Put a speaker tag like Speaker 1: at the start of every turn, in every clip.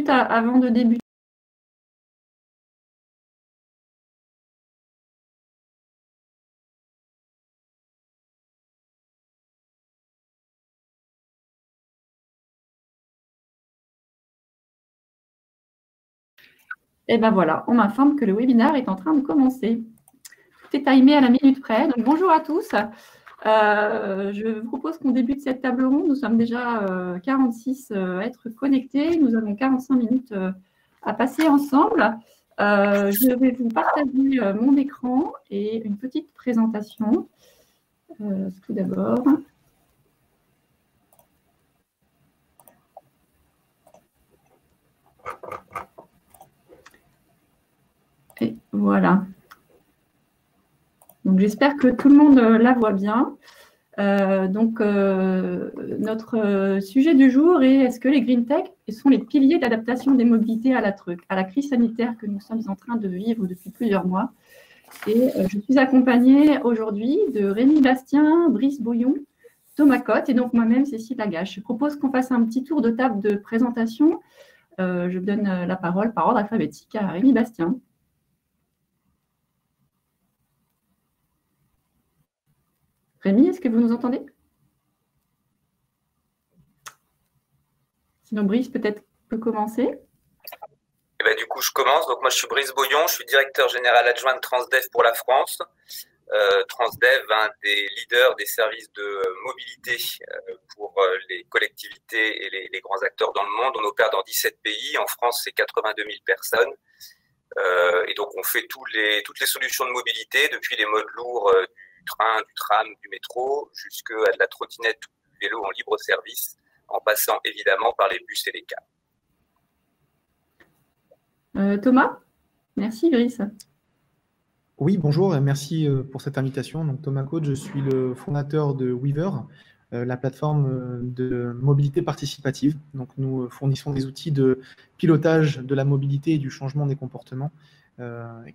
Speaker 1: avant de débuter. Et ben voilà, on m'informe que le webinaire est en train de commencer. Tout est timé à la minute près. Donc bonjour à tous. Je vous propose qu'on débute cette table ronde. Nous sommes déjà 46 à être connectés. Nous avons 45 minutes à passer ensemble. Je vais vous partager mon écran et une petite présentation. Tout d'abord. Et voilà. Donc j'espère que tout le monde la voit bien. Notre sujet du jour est: est-ce que les green tech sont les piliers d'adaptation des mobilités à la crise sanitaire que nous sommes en train de vivre depuis plusieurs mois? Et je suis accompagnée aujourd'hui de Rémi Bastien, Brice Bouillon, Thomas Cotte et donc moi-même, Cécile Lagache. Je propose qu'on fasse un petit tour de table de présentation. Je donne la parole par ordre alphabétique à Rémi Bastien. Rémi, est-ce que vous nous entendez? Sinon, Brice, peut-être peut commencer.
Speaker 2: Et ben, du coup, je commence. Donc, moi, je suis Brice Bouillon, je suis directeur général adjoint de Transdev pour la France. Transdev, un des leaders des services de mobilité pour les collectivités et les grands acteurs dans le monde. On opère dans 17 pays. En France, c'est 82 000 personnes. Et donc, on fait toutes les solutions de mobilité, depuis les modes lourds du train, du tram, du métro, jusqu'à de la trottinette ou du vélo en libre service, en passant évidemment par les bus et les cars.
Speaker 1: Thomas, merci Brice.
Speaker 3: Oui, bonjour et merci pour cette invitation. Donc, Thomas Cotte, je suis le fondateur de Weaver, la plateforme de mobilité participative. Donc, nous fournissons des outils de pilotage de la mobilité et du changement des comportements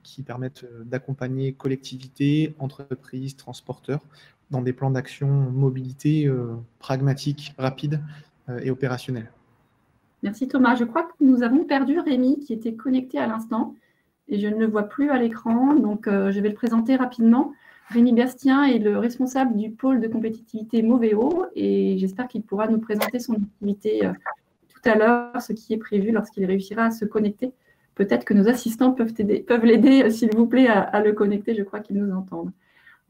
Speaker 3: qui permettent d'accompagner collectivités, entreprises, transporteurs dans des plans d'action mobilité pragmatiques, rapides et opérationnels.
Speaker 1: Merci Thomas. Je crois que nous avons perdu Rémi qui était connecté à l'instant et je ne le vois plus à l'écran. Donc, je vais le présenter rapidement. Rémi Bastien est le responsable du pôle de compétitivité Moveo et j'espère qu'il pourra nous présenter son activité tout à l'heure, ce qui est prévu lorsqu'il réussira à se connecter. Peut-être que nos assistants peuvent l'aider, s'il vous plaît, à le connecter. Je crois qu'ils nous entendent.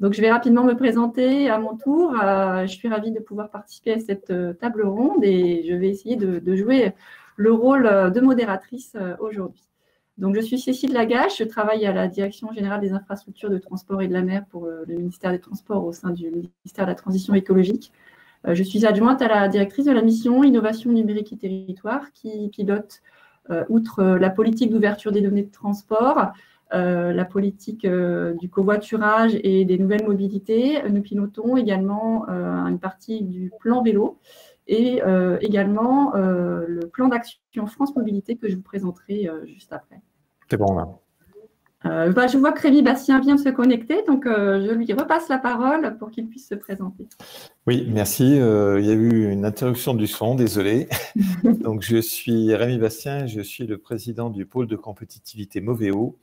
Speaker 1: Donc, je vais rapidement me présenter à mon tour. Je suis ravie de pouvoir participer à cette table ronde et je vais essayer de jouer le rôle de modératrice aujourd'hui. Donc, je suis Cécile Lagache, je travaille à la Direction générale des infrastructures de transport et de la mer pour le ministère des Transports au sein du ministère de la Transition écologique. Je suis adjointe à la directrice de la mission Innovation numérique et territoire qui pilote, outre la politique d'ouverture des données de transport, la politique du covoiturage et des nouvelles mobilités. Nous pilotons également une partie du plan vélo et également le plan d'action France Mobilité que je vous présenterai juste après.
Speaker 3: C'est bon là.
Speaker 1: Je vois que Rémi Bastien vient de se connecter, donc je lui repasse la parole pour qu'il puisse se présenter.
Speaker 4: Oui, merci. Il y a eu une interruption du son, désolé. Donc, je suis Rémi Bastien, je suis le président du pôle de compétitivité Moveo,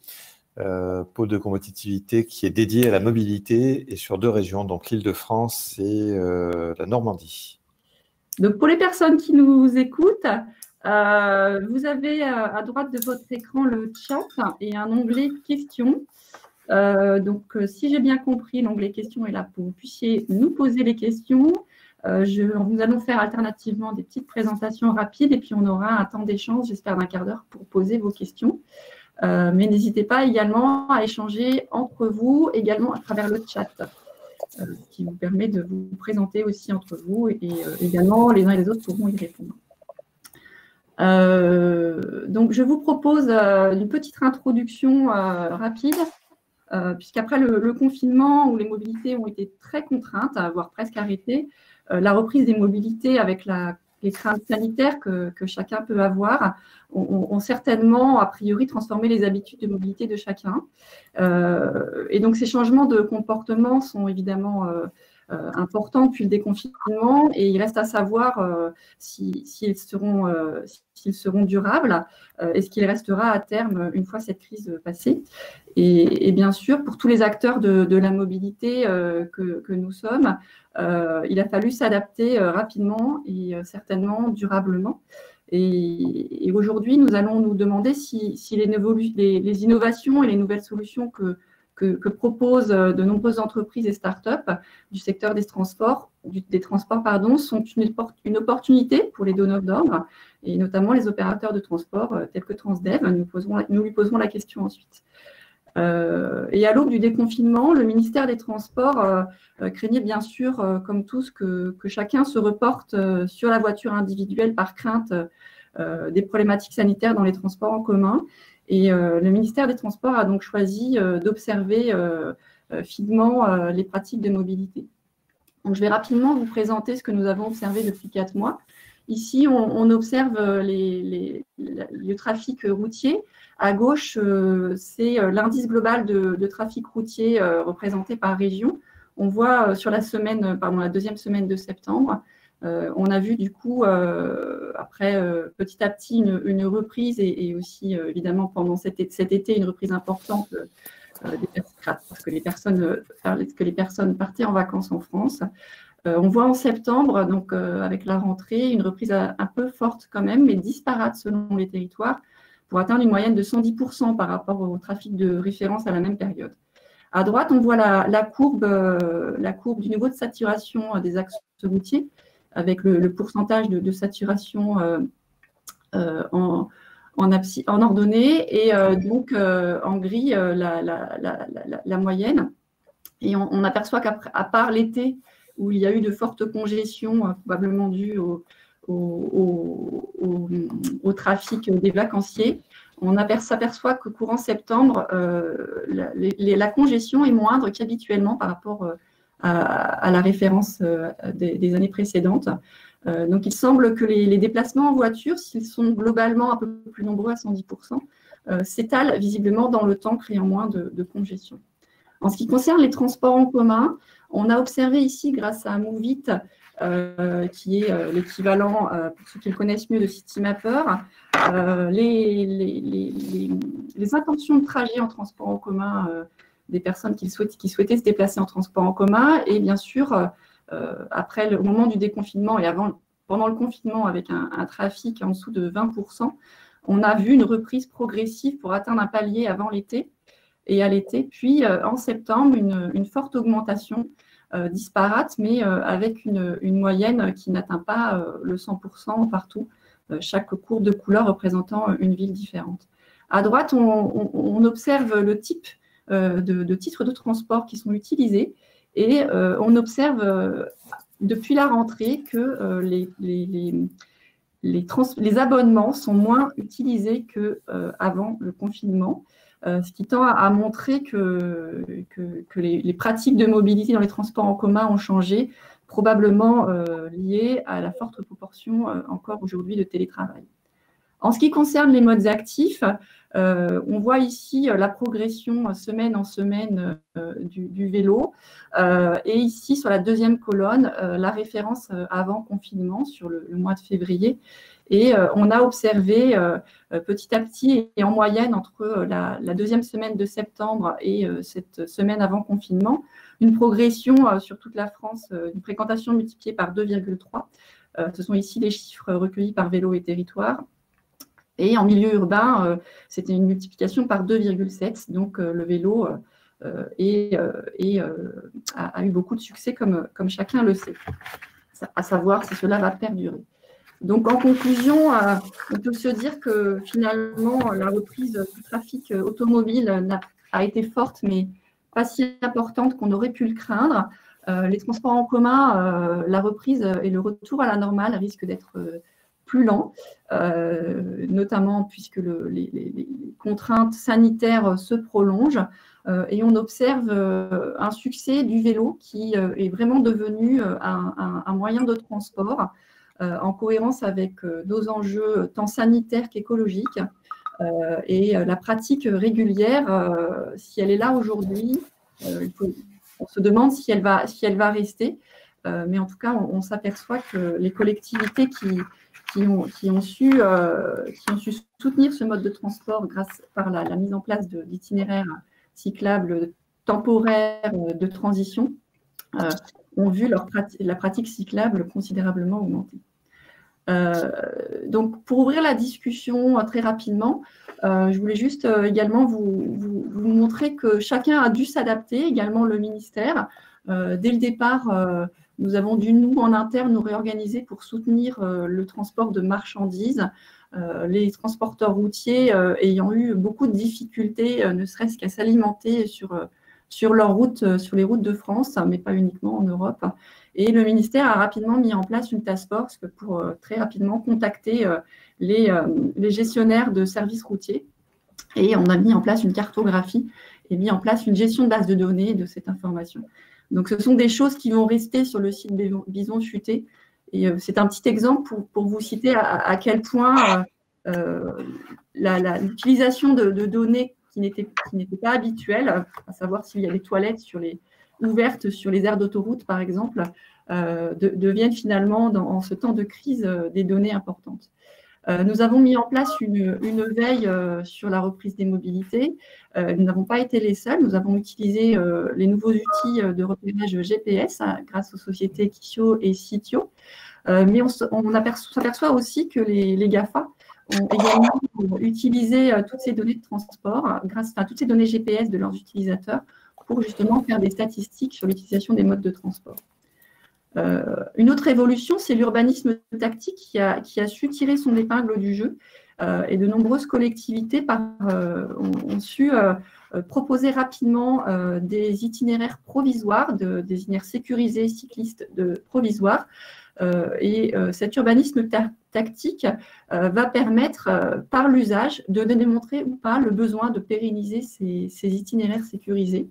Speaker 4: pôle de compétitivité qui est dédié à la mobilité et sur 2 régions, donc l'Île-de-France et la Normandie. Donc,
Speaker 1: pour les personnes qui nous écoutent, vous avez à droite de votre écran le chat et un onglet questions. Si j'ai bien compris, l'onglet questions est là pour que vous puissiez nous poser les questions. Nous allons faire alternativement des petites présentations rapides et puis on aura un temps d'échange, j'espère d'un quart d'heure, pour poser vos questions. Mais n'hésitez pas également à échanger entre vous, également à travers le chat, ce qui vous permet de vous présenter aussi entre vous et également les uns et les autres pourront y répondre. Donc, je vous propose une petite introduction rapide, puisqu'après le confinement où les mobilités ont été très contraintes, voire presque arrêtées, la reprise des mobilités avec les craintes sanitaires que chacun peut avoir ont certainement, a priori, transformé les habitudes de mobilité de chacun. Et donc, ces changements de comportement sont évidemment importants depuis le déconfinement et il reste à savoir s'ils seront durables et ce qu'il restera à terme une fois cette crise passée. Et bien sûr, pour tous les acteurs de la mobilité que nous sommes, il a fallu s'adapter rapidement et certainement durablement. Et aujourd'hui, nous allons nous demander si les innovations et les nouvelles solutions que proposent de nombreuses entreprises et start-up du secteur des transports, sont une opportunité pour les donneurs d'ordre, et notamment les opérateurs de transport tels que Transdev. Nous lui poserons la question ensuite. Et à l'aube du déconfinement, le ministère des Transports craignait bien sûr, comme tous, que chacun se reporte sur la voiture individuelle par crainte des problématiques sanitaires dans les transports en commun. Et le ministère des Transports a donc choisi d'observer finement les pratiques de mobilité. Donc, je vais rapidement vous présenter ce que nous avons observé depuis 4 mois. Ici, on observe le trafic routier. À gauche, c'est l'indice global de trafic routier représenté par région. On voit sur la deuxième semaine de septembre, on a vu du coup, après petit à petit, une reprise et aussi évidemment pendant cet été, une reprise importante parce que les personnes partaient en vacances en France. On voit en septembre, donc avec la rentrée, une reprise un peu forte quand même, mais disparate selon les territoires, pour atteindre une moyenne de 110% par rapport au trafic de référence à la même période. À droite, on voit la courbe du niveau de saturation des axes routiers, avec le pourcentage de saturation en ordonnée, et donc en gris, la moyenne. Et on aperçoit qu'à part l'été, où il y a eu de fortes congestions, probablement dues au trafic des vacanciers, on s'aperçoit que courant septembre, la congestion est moindre qu'habituellement par rapport à la référence des années précédentes. Donc, il semble que les déplacements en voiture, s'ils sont globalement un peu plus nombreux à 110%, s'étalent visiblement dans le temps, créant moins de congestion. En ce qui concerne les transports en commun, on a observé ici, grâce à Moovit, qui est l'équivalent, pour ceux qui le connaissent mieux, de Citymapper, les intentions de trajet en transport en commun des personnes qui souhaitaient se déplacer en transport en commun. Et bien sûr, au moment du déconfinement et pendant le confinement, avec un trafic en dessous de 20%, on a vu une reprise progressive pour atteindre un palier avant l'été et à l'été. Puis, en septembre, une forte augmentation disparate, mais avec une moyenne qui n'atteint pas le 100% partout, chaque courbe de couleur représentant une ville différente. À droite, on observe le type de titres de transport qui sont utilisés et on observe depuis la rentrée que les abonnements sont moins utilisés qu'avant le confinement. Ce qui tend à montrer que les pratiques de mobilité dans les transports en commun ont changé, probablement liées à la forte proportion encore aujourd'hui de télétravail. En ce qui concerne les modes actifs, on voit ici la progression semaine en semaine du vélo et ici sur la deuxième colonne, la référence avant confinement sur le mois de février. Et on a observé petit à petit et en moyenne entre la deuxième semaine de septembre et cette semaine avant confinement, une progression sur toute la France, une fréquentation multipliée par 2,3. Ce sont ici les chiffres recueillis par Vélo et Territoire. Et en milieu urbain, c'était une multiplication par 2,7. Donc le vélo a eu beaucoup de succès, comme chacun le sait. À savoir si cela va perdurer. Donc, en conclusion, on peut se dire que finalement, la reprise du trafic automobile a été forte, mais pas si importante qu'on aurait pu le craindre. Les transports en commun, la reprise et le retour à la normale risquent d'être plus lents, notamment puisque les contraintes sanitaires se prolongent. Et on observe un succès du vélo qui est vraiment devenu un moyen de transport en cohérence avec nos enjeux tant sanitaires qu'écologiques. Et la pratique régulière, si elle est là aujourd'hui, il on se demande si elle va rester. Mais en tout cas, on s'aperçoit que les collectivités qui ont su soutenir ce mode de transport par la mise en place d'itinéraires cyclables temporaires de transition ont vu la pratique cyclable considérablement augmenter. Donc, pour ouvrir la discussion très rapidement, je voulais juste également vous montrer que chacun a dû s'adapter, également le ministère. Dès le départ, nous avons dû, nous, en interne, nous réorganiser pour soutenir le transport de marchandises, les transporteurs routiers ayant eu beaucoup de difficultés, ne serait-ce qu'à s'alimenter sur leurs routes, sur les routes de France, mais pas uniquement en Europe. Et le ministère a rapidement mis en place une task force pour très rapidement contacter les gestionnaires de services routiers. Et on a mis en place une cartographie et mis en place une gestion de base de données de cette information. Donc, ce sont des choses qui vont rester sur le site Bison Futé. Et c'est un petit exemple pour vous citer à quel point l'utilisation de données qui n'étaient pas habituelles, à savoir s'il y a des toilettes ouvertes sur les aires d'autoroute, par exemple, deviennent finalement, en ce temps de crise, des données importantes. Nous avons mis en place une veille sur la reprise des mobilités. Nous n'avons pas été les seuls. Nous avons utilisé les nouveaux outils de repérage GPS grâce aux sociétés Kissio et Sitio. Mais on s'aperçoit aussi que les GAFA ont également utilisé toutes ces données de transport, toutes ces données GPS de leurs utilisateurs, pour justement faire des statistiques sur l'utilisation des modes de transport. Une autre évolution, c'est l'urbanisme tactique qui a su tirer son épingle du jeu, et de nombreuses collectivités ont su proposer rapidement des itinéraires provisoires, des itinéraires sécurisés cyclistes provisoires. Et cet urbanisme tactique va permettre, par l'usage, de démontrer ou pas le besoin de pérenniser ces itinéraires sécurisés.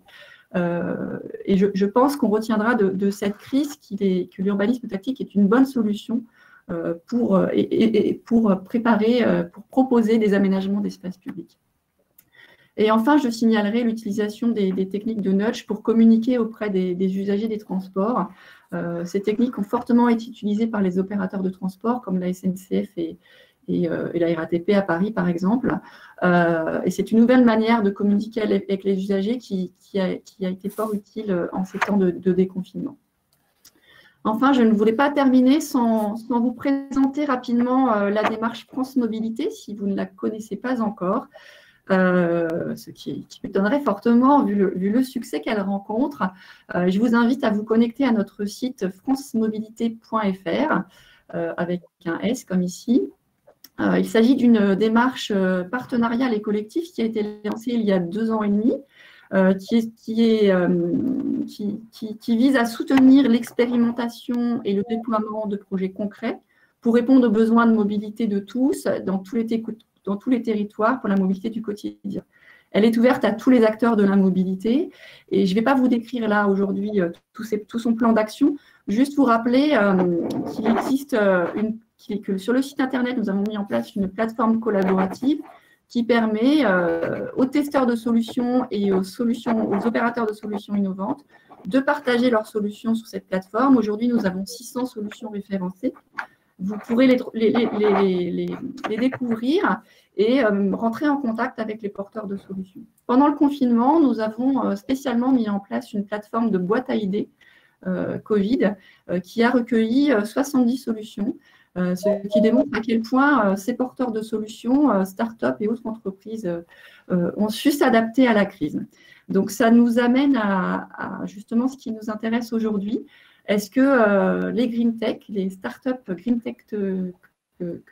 Speaker 1: Et je pense qu'on retiendra de cette crise que l'urbanisme tactique est une bonne solution pour proposer des aménagements d'espace public. Et enfin, je signalerai l'utilisation des techniques de nudge pour communiquer auprès des usagers des transports. Ces techniques ont fortement été utilisées par les opérateurs de transport comme la SNCF et la RATP à Paris, par exemple. Et c'est une nouvelle manière de communiquer avec les usagers qui a été fort utile en ces temps de déconfinement. Enfin, je ne voulais pas terminer sans vous présenter rapidement la démarche France Mobilité, si vous ne la connaissez pas encore. Ce qui m'étonnerait fortement vu le succès qu'elle rencontre. Je vous invite à vous connecter à notre site francemobilité.fr avec un S comme ici. Il s'agit d'une démarche partenariale et collective qui a été lancée il y a 2 ans et demi, qui vise à soutenir l'expérimentation et le déploiement de projets concrets pour répondre aux besoins de mobilité de tous dans tous les territoires pour la mobilité du quotidien. Elle est ouverte à tous les acteurs de la mobilité et je ne vais pas vous décrire là aujourd'hui tout son plan d'action, juste vous rappeler qu'il existe que sur le site internet, nous avons mis en place une plateforme collaborative qui permet aux testeurs de solutions et aux opérateurs de solutions innovantes de partager leurs solutions sur cette plateforme. Aujourd'hui, nous avons 600 solutions référencées. Vous pourrez les découvrir et rentrer en contact avec les porteurs de solutions. Pendant le confinement, nous avons spécialement mis en place une plateforme de boîte à idées Covid qui a recueilli 70 solutions, ce qui démontre à quel point ces porteurs de solutions, start-up et autres entreprises ont su s'adapter à la crise. Donc, ça nous amène à justement ce qui nous intéresse aujourd'hui. Est-ce que les green tech, les startups green tech que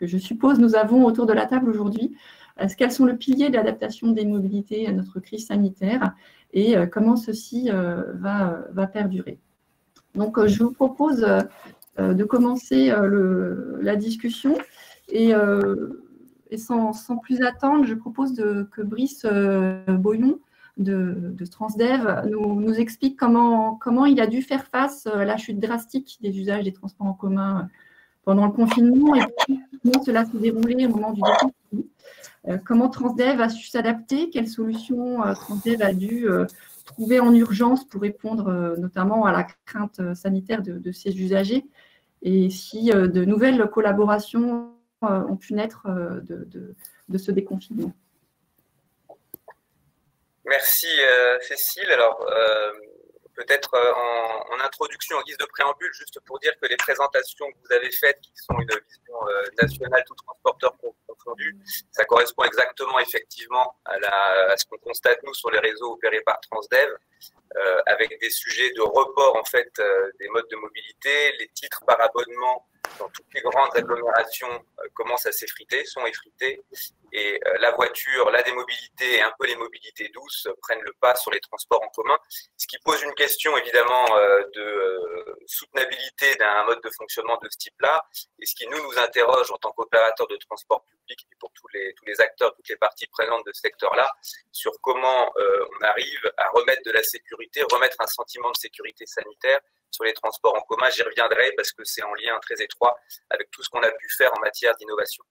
Speaker 1: je suppose nous avons autour de la table aujourd'hui, est-ce qu'elles sont le pilier de l'adaptation des mobilités à notre crise sanitaire et comment ceci va perdurer? Donc, je vous propose de commencer la discussion et sans plus attendre, je propose que Brice Boyon de Transdev nous explique comment il a dû faire face à la chute drastique des usages des transports en commun pendant le confinement et comment cela s'est déroulé au moment du déconfinement. Comment Transdev a su s'adapter? Quelles solutions Transdev a dû trouver en urgence pour répondre notamment à la crainte sanitaire de ses usagers? Et si de nouvelles collaborations ont pu naître de ce déconfinement?
Speaker 2: Merci Cécile. Alors, peut-être en introduction, en guise de préambule, juste pour dire que les présentations que vous avez faites, qui sont une vision nationale, tout transporteur confondu, ça correspond exactement effectivement à ce qu'on constate nous sur les réseaux opérés par Transdev, avec des sujets de report en fait des modes de mobilité. Les titres par abonnement dans toutes les grandes agglomérations commencent à s'effriter, sont effrités, et la voiture, la démobilité et un peu les mobilités douces prennent le pas sur les transports en commun, ce qui pose une question évidemment de soutenabilité d'un mode de fonctionnement de ce type-là, et ce qui nous interroge en tant qu'opérateur de transport public et pour tous les acteurs, toutes les parties prenantes de ce secteur-là, sur comment on arrive à remettre de la sécurité, remettre un sentiment de sécurité sanitaire sur les transports en commun. J'y reviendrai parce que c'est en lien très étroit avec tout ce qu'on a pu faire en matière d'innovation.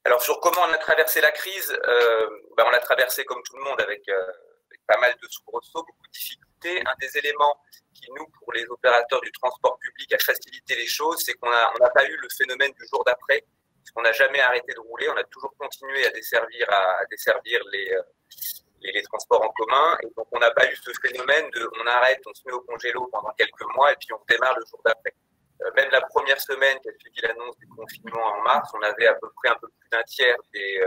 Speaker 2: Alors, sur comment on a traversé la crise, on l'a traversé comme tout le monde avec pas mal de soubresauts, beaucoup de difficultés. Un des éléments qui, nous, pour les opérateurs du transport public, a facilité les choses, c'est qu'on n'a pas eu le phénomène du jour d'après, parce qu'on n'a jamais arrêté de rouler, on a toujours continué à desservir les transports en commun, et donc on n'a pas eu ce phénomène de on arrête, on se met au congélo pendant quelques mois, et puis on démarre le jour d'après. Même la première semaine qui a suivi l'annonce du confinement en mars, on avait à peu près un peu plus d'un tiers des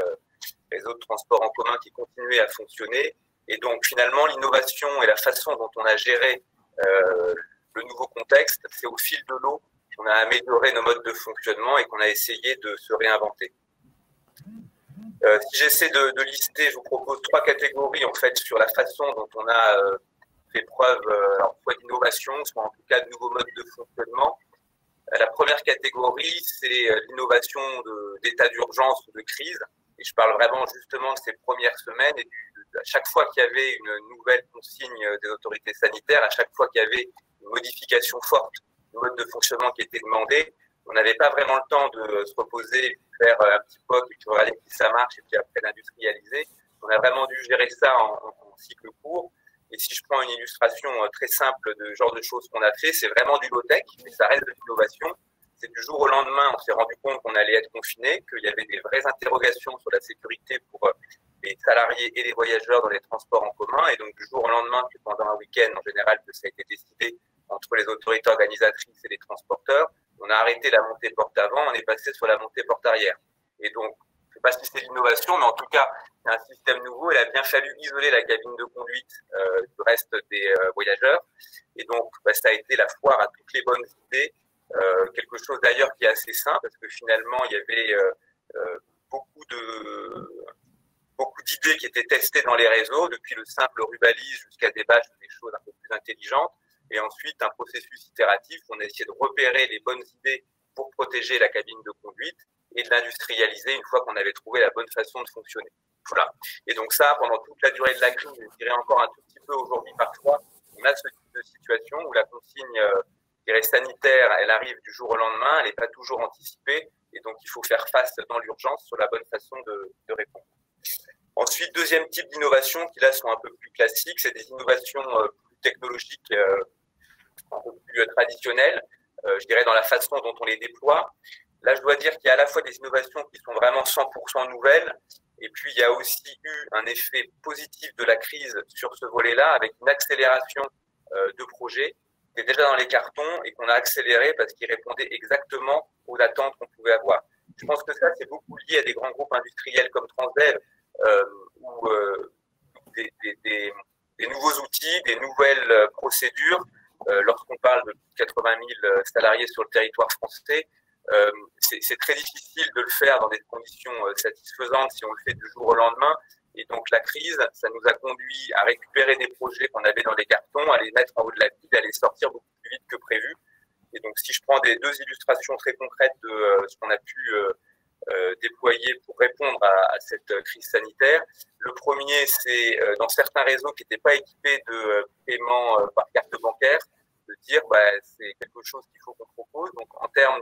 Speaker 2: réseaux de transport en commun qui continuaient à fonctionner. Et donc finalement, l'innovation et la façon dont on a géré le nouveau contexte, c'est au fil de l'eau qu'on a amélioré nos modes de fonctionnement et qu'on a essayé de se réinventer. Si j'essaie de lister, je vous propose 3 catégories en fait sur la façon dont on a fait preuve soit d'innovation, soit en tout cas de nouveaux modes de fonctionnement. La première catégorie, c'est l'innovation d'état d'urgence ou de crise. Et je parle vraiment justement de ces premières semaines. Et à chaque fois qu'il y avait une nouvelle consigne des autorités sanitaires, à chaque fois qu'il y avait une modification forte du mode de fonctionnement qui était demandé, on n'avait pas vraiment le temps de se reposer, faire un petit POC, et puis regarder si ça marche, et puis après l'industrialiser. On a vraiment dû gérer ça en cycle court. Et si je prends une illustration très simple de genre de choses qu'on a fait, c'est vraiment du low-tech, mais ça reste de l'innovation. C'est du jour au lendemain, on s'est rendu compte qu'on allait être confiné, qu'il y avait des vraies interrogations sur la sécurité pour les salariés et les voyageurs dans les transports en commun. Et donc du jour au lendemain, que pendant un week-end, en général, que ça a été décidé entre les autorités organisatrices et les transporteurs, on a arrêté la montée porte avant, on est passé sur la montée porte arrière. Et donc, je ne sais pas si c'est l'innovation, mais en tout cas, c'est un système nouveau. Il a bien fallu isoler la cabine de conduite du reste des voyageurs. Et donc, ça a été la foire à toutes les bonnes idées. Quelque chose d'ailleurs qui est assez sain, parce que finalement, il y avait beaucoup d'idées qui étaient testées dans les réseaux, depuis le simple rubalise jusqu'à des bâches, des choses un peu plus intelligentes. Et ensuite, un processus itératif où on a essayé de repérer les bonnes idées pour protéger la cabine de conduite et de l'industrialiser une fois qu'on avait trouvé la bonne façon de fonctionner. Voilà. Et donc ça, pendant toute la durée de la crise, je dirais encore un tout petit peu aujourd'hui parfois, on a ce type de situation où la consigne sanitaire, elle arrive du jour au lendemain, elle n'est pas toujours anticipée, et donc il faut faire face dans l'urgence sur la bonne façon de répondre. Ensuite, deuxième type d'innovation qui là sont un peu plus classiques, c'est des innovations plus technologiques, un peu plus traditionnelles, je dirais dans la façon dont on les déploie. Là, je dois dire qu'il y a à la fois des innovations qui sont vraiment 100% nouvelles, et puis il y a aussi eu un effet positif de la crise sur ce volet-là, avec une accélération de projets qui étaient déjà dans les cartons et qu'on a accéléré parce qu'ils répondaient exactement aux attentes qu'on pouvait avoir. Je pense que ça, c'est beaucoup lié à des grands groupes industriels comme Transdev, où des nouveaux outils, des nouvelles procédures, lorsqu'on parle de 80 000 salariés sur le territoire français, c'est très difficile de le faire dans des conditions satisfaisantes si on le fait du jour au lendemain. Et donc la crise, ça nous a conduit à récupérer des projets qu'on avait dans les cartons, à les mettre en haut de la pile, à les sortir beaucoup plus vite que prévu. Et donc si je prends deux illustrations très concrètes de ce qu'on a pu déployer pour répondre à cette crise sanitaire, le premier, c'est dans certains réseaux qui n'étaient pas équipés de paiement par carte bancaire, de dire c'est quelque chose qu'il faut qu'on propose. Donc en termes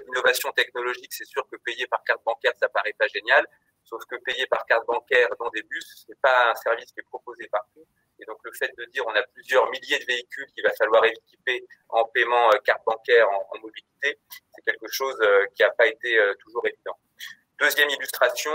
Speaker 2: d'innovation technologique, c'est sûr que payer par carte bancaire, ça paraît pas génial. sauf que payer par carte bancaire dans des bus, c'est pas un service qui est proposé partout. Et donc, le fait de dire on a plusieurs milliers de véhicules qu'il va falloir équiper en paiement carte bancaire en mobilité, c'est quelque chose qui n'a pas été toujours évident. Deuxième illustration,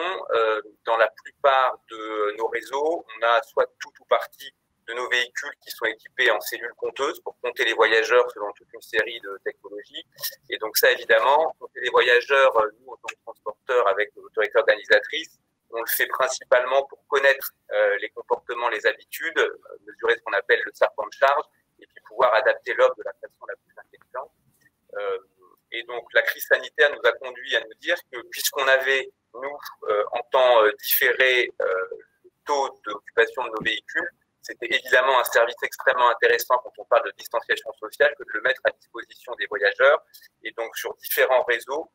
Speaker 2: dans la plupart de nos réseaux, on a soit tout ou partie de nos véhicules qui sont équipés en cellules compteuses pour compter les voyageurs selon toute une série de technologies. Et donc ça, évidemment, compter les voyageurs, nous, en tant que transporteurs avec l'autorité organisatrice, on le fait principalement pour connaître les comportements, les habitudes, mesurer ce qu'on appelle le serpent de charge, et puis pouvoir adapter l'offre de la façon la plus intelligente. Et donc la crise sanitaire nous a conduit à nous dire que puisqu'on avait, nous, en temps différé, le taux d'occupation de nos véhicules, c'était évidemment un service extrêmement intéressant quand on parle de distanciation sociale que de le mettre à disposition des voyageurs. Et donc sur différents réseaux,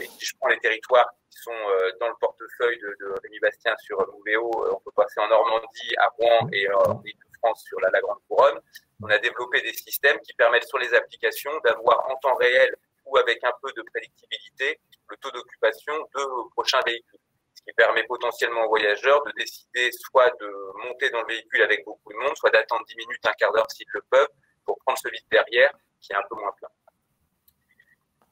Speaker 2: et si je prends les territoires qui sont dans le portefeuille de Rémi Bastien sur Moveo, on peut passer en Normandie, à Rouen et en Île-de-France sur la Grande Couronne. On a développé des systèmes qui permettent sur les applications d'avoir en temps réel ou avec un peu de prédictibilité le taux d'occupation de vos prochains véhicules. Ce qui permet potentiellement aux voyageurs de décider soit de monter dans le véhicule avec beaucoup de monde, soit d'attendre 10 minutes, un quart d'heure s'ils le peuvent, pour prendre celui de derrière qui est un peu moins plein.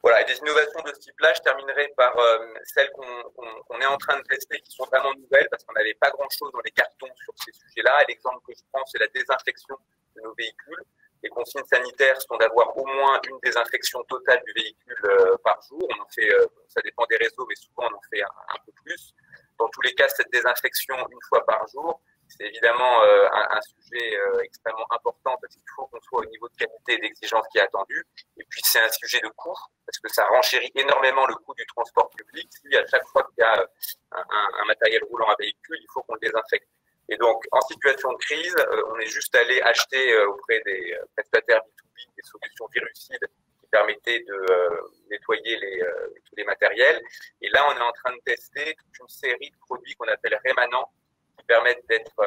Speaker 2: Voilà, et des innovations de ce type-là, je terminerai par celles qu'on est en train de tester, qui sont vraiment nouvelles, parce qu'on n'avait pas grand-chose dans les cartons sur ces sujets-là. Et l'exemple que je prends, c'est la désinfection de nos véhicules. Les consignes sanitaires sont d'avoir au moins une désinfection totale du véhicule par jour. On en fait, ça dépend des réseaux, mais souvent on en fait un peu plus. Dans tous les cas, cette désinfection une fois par jour, c'est évidemment un sujet extrêmement important parce qu'il faut qu'on soit au niveau de qualité et d'exigence qui est attendu. Et puis c'est un sujet de coût parce que ça renchérit énormément le coût du transport public. Si à chaque fois qu'il y a un matériel roulant à véhicule, il faut qu'on le désinfecte. Et donc, en situation de crise, on est juste allé acheter auprès des prestataires B2B des solutions virucides qui permettaient de nettoyer tous les matériels. Et là, on est en train de tester toute une série de produits qu'on appelle rémanents qui permettent d'être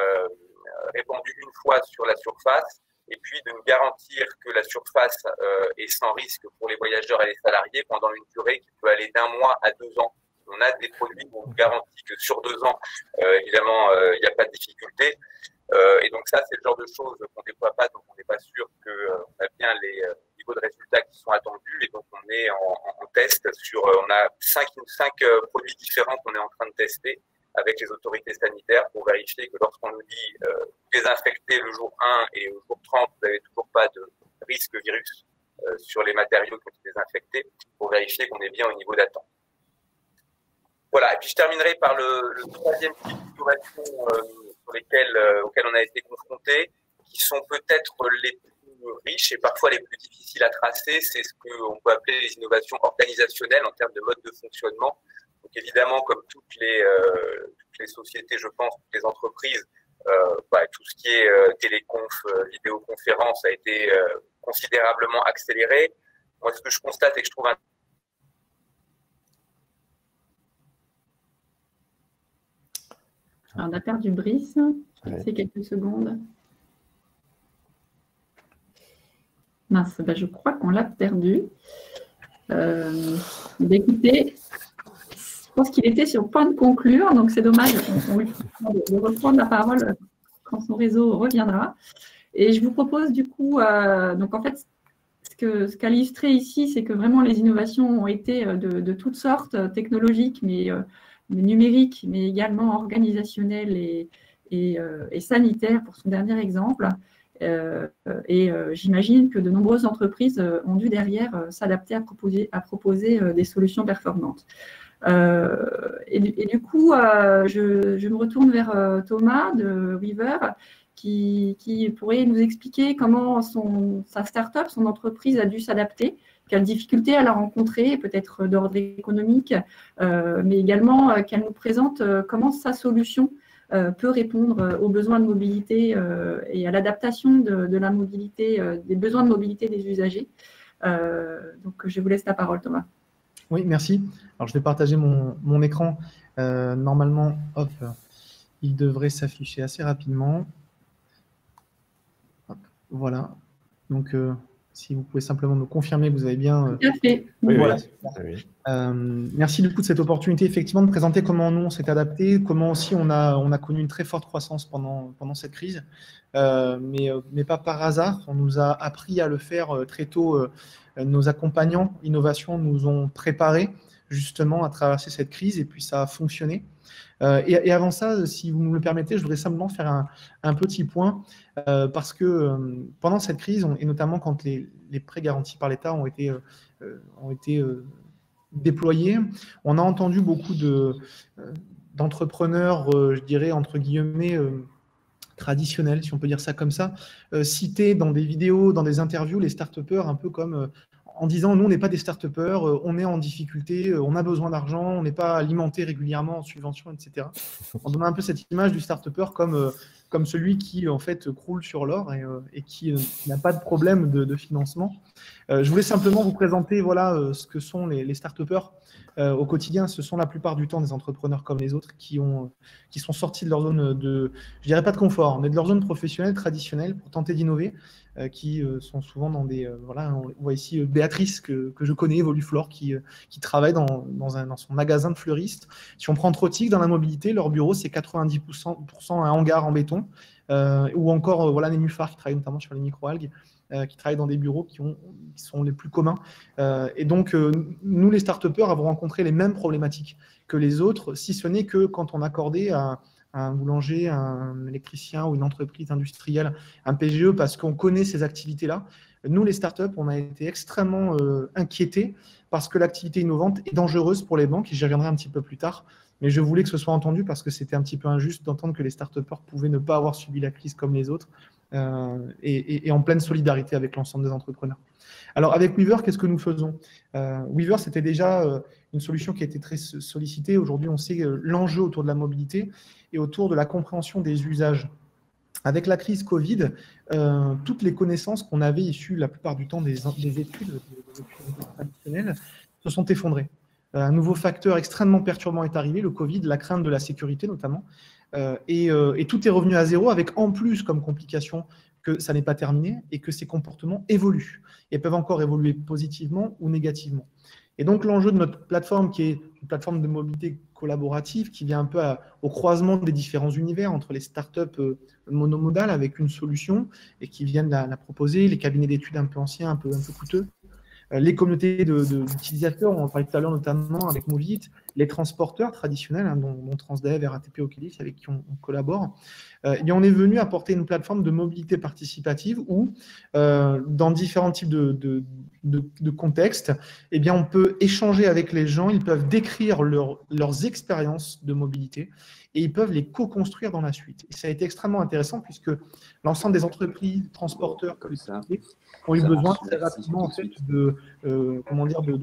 Speaker 2: répandus une fois sur la surface et puis de nous garantir que la surface est sans risque pour les voyageurs et les salariés pendant une durée qui peut aller d'1 mois à 2 ans. On a des produits où on vous garantit que sur 2 ans, évidemment, il n'y a pas de difficulté. Et donc ça, c'est le genre de choses qu'on ne déploie pas, donc on n'est pas sûr qu'on a bien les niveaux de résultats qui sont attendus. Et donc on est en test sur, on a 5 produits différents qu'on est en train de tester avec les autorités sanitaires pour vérifier que lorsqu'on nous dit désinfecter le jour 1 et au jour 30, vous n'avez toujours pas de risque virus sur les matériaux qui ont été désinfectés, pour vérifier qu'on est bien au niveau d'attente. Voilà, et puis je terminerai par le troisième type d'innovation auxquelles on a été confrontés, qui sont peut-être les plus riches et parfois les plus difficiles à tracer. C'est ce qu'on peut appeler les innovations organisationnelles en termes de mode de fonctionnement. Donc évidemment, comme toutes les sociétés, je pense, toutes les entreprises, tout ce qui est téléconf, vidéoconférence a été considérablement accéléré. Moi, ce que je constate et que je trouve
Speaker 1: Alors, on a perdu Brice. C'est quelques secondes. Mince, je crois qu'on l'a perdu. Écoutez, je pense qu'il était sur le point de conclure, donc c'est dommage de reprendre la parole quand son réseau reviendra. Et je vous propose du coup, donc en fait, ce qu'a illustré ici, c'est que vraiment les innovations ont été de toutes sortes, technologiques, mais numériques, mais également organisationnelles et sanitaires pour son dernier exemple. J'imagine que de nombreuses entreprises ont dû derrière s'adapter à proposer des solutions performantes. Du coup, je me retourne vers Thomas de Weaver, qui pourrait nous expliquer comment sa start-up, son entreprise a dû s'adapter, quelles difficultés elle a rencontrées, peut-être d'ordre économique, mais également qu'elle nous présente comment sa solution peut répondre aux besoins de mobilité et à l'adaptation de la mobilité, des besoins de mobilité des usagers. Donc, je vous laisse la parole, Thomas.
Speaker 3: Oui, merci. Alors, je vais partager mon écran. Normalement, hop, il devrait s'afficher assez rapidement. Hop, voilà. Donc, si vous pouvez simplement me confirmer que vous avez bien…
Speaker 1: Tout à fait.
Speaker 4: Oui,
Speaker 3: Voilà.
Speaker 4: oui.
Speaker 3: Merci du coup de cette opportunité, effectivement, de présenter comment nous, on s'est adapté, comment aussi on a connu une très forte croissance pendant cette crise, mais pas par hasard. On nous a appris à le faire très tôt. Nos accompagnants innovation nous ont préparés justement à traverser cette crise, et puis ça a fonctionné. Et avant ça, si vous me le permettez, je voudrais simplement faire un petit point, parce que pendant cette crise, et notamment quand les prêts garantis par l'État ont été déployés, on a entendu beaucoup d'entrepreneurs, je dirais entre guillemets, traditionnels, si on peut dire ça comme ça, citer dans des vidéos, dans des interviews, les start-upers un peu comme… en disant, nous, on n'est pas des start-upers, on est en difficulté, on a besoin d'argent, on n'est pas alimenté régulièrement en subventions, etc. On donne un peu cette image du start-upper comme celui qui, en fait, croule sur l'or et qui n'a pas de problème de financement. Je voulais simplement vous présenter voilà, ce que sont les start-upers au quotidien. Ce sont la plupart du temps des entrepreneurs comme les autres qui sont sortis de leur zone je dirais pas de confort, mais de leur zone professionnelle traditionnelle pour tenter d'innover, qui sont souvent dans des… voilà, on voit ici Béatrice, que je connais, Evoluflore, qui travaille dans son magasin de fleuriste. Si on prend Trotic, dans la mobilité, leur bureau, c'est 90% un hangar en béton, ou encore voilà, Nénuphar, qui travaille notamment sur les microalgues, qui travaillent dans des bureaux qui sont les plus communs. Et donc, nous, les start-upers, avons rencontré les mêmes problématiques que les autres, si ce n'est que quand on accordait à un boulanger, un électricien ou une entreprise industrielle un PGE parce qu'on connaît ces activités-là. Nous, les startups, on a été extrêmement inquiétés parce que l'activité innovante est dangereuse pour les banques, et j'y reviendrai un petit peu plus tard. Mais je voulais que ce soit entendu parce que c'était un petit peu injuste d'entendre que les start-upers pouvaient ne pas avoir subi la crise comme les autres, et en pleine solidarité avec l'ensemble des entrepreneurs. Alors, avec Weaver, qu'est-ce que nous faisons? Weaver, c'était déjà une solution qui a été très sollicitée. Aujourd'hui, on sait l'enjeu autour de la mobilité et autour de la compréhension des usages. Avec la crise Covid, toutes les connaissances qu'on avait issues la plupart du temps des études traditionnelles se sont effondrées. Un nouveau facteur extrêmement perturbant est arrivé, le Covid, la crainte de la sécurité notamment, et tout est revenu à zéro, avec en plus comme complication que ça n'est pas terminé et que ces comportements évoluent et peuvent encore évoluer positivement ou négativement. Et donc l'enjeu de notre plateforme, qui est une plateforme de mobilité collaborative, qui vient un peu au croisement des différents univers entre les startups monomodales avec une solution et qui viennent la proposer, les cabinets d'études un peu anciens, un peu coûteux, les communautés d'utilisateurs, on en parlait tout à l'heure notamment avec Movit, les transporteurs traditionnels, hein, dont Transdev, RATP, Okelis, avec qui on collabore. Et on est venu apporter une plateforme de mobilité participative où, dans différents types de contextes, eh bien, on peut échanger avec les gens, ils peuvent décrire leurs expériences de mobilité et ils peuvent les co-construire dans la suite. Et ça a été extrêmement intéressant puisque l'ensemble des entreprises, transporteurs, comme ça, ont eu besoin très rapidement en fait, de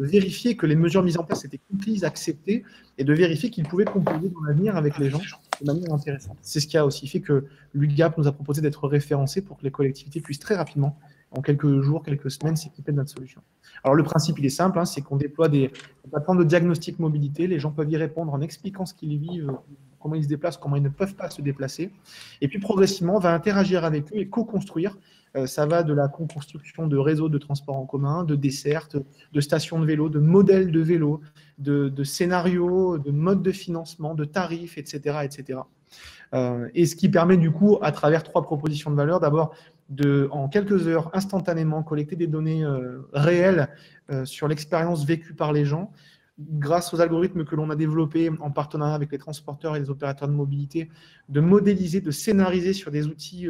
Speaker 3: vérifier que les mesures mises en place étaient comprises, acceptées, et de vérifier qu'ils pouvaient composer dans l'avenir avec les gens de manière intéressante. C'est ce qui a aussi fait que l'UGAP nous a proposé d'être référencé pour que les collectivités puissent très rapidement, en quelques jours, quelques semaines, s'équiper de notre solution. Alors le principe, il est simple, hein, c'est qu'on déploie des plateformes de diagnostic mobilité, les gens peuvent y répondre en expliquant ce qu'ils vivent, comment ils se déplacent, comment ils ne peuvent pas se déplacer, et puis progressivement, on va interagir avec eux et co-construire. Ça va de la construction de réseaux de transport en commun, de dessertes, de stations de vélo, de modèles de vélo, de scénarios, de modes de financement, de tarifs, etc. etc. Et ce qui permet du coup, à travers 3 propositions de valeur, d'abord en quelques heures, instantanément, collecter des données réelles sur l'expérience vécue par les gens, grâce aux algorithmes que l'on a développés en partenariat avec les transporteurs et les opérateurs de mobilité, de modéliser, de scénariser sur des outils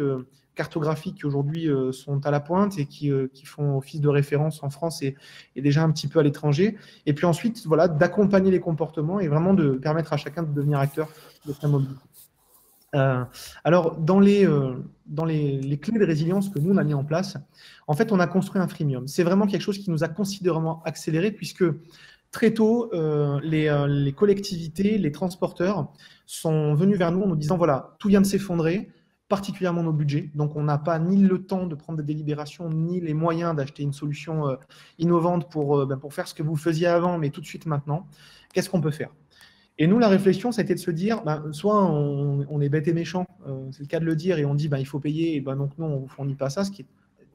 Speaker 3: cartographiques qui aujourd'hui sont à la pointe et qui font office de référence en France et déjà un petit peu à l'étranger. Et puis ensuite, voilà, d'accompagner les comportements et vraiment de permettre à chacun de devenir acteur de sa mobilité. Alors, dans les clés de résilience que nous, on a mis en place, en fait, on a construit un freemium. C'est vraiment quelque chose qui nous a considérablement accéléré puisque très tôt, les collectivités, les transporteurs sont venus vers nous en nous disant, voilà, tout vient de s'effondrer, particulièrement nos budgets. Donc, on n'a pas ni le temps de prendre des délibérations, ni les moyens d'acheter une solution innovante pour faire ce que vous faisiez avant, mais tout de suite maintenant. Qu'est-ce qu'on peut faire ? Et nous, la réflexion, ça a été de se dire, soit on est bête et méchant, c'est le cas de le dire, et on dit, il faut payer, et donc non, on ne vous fournit pas ça, ce qui est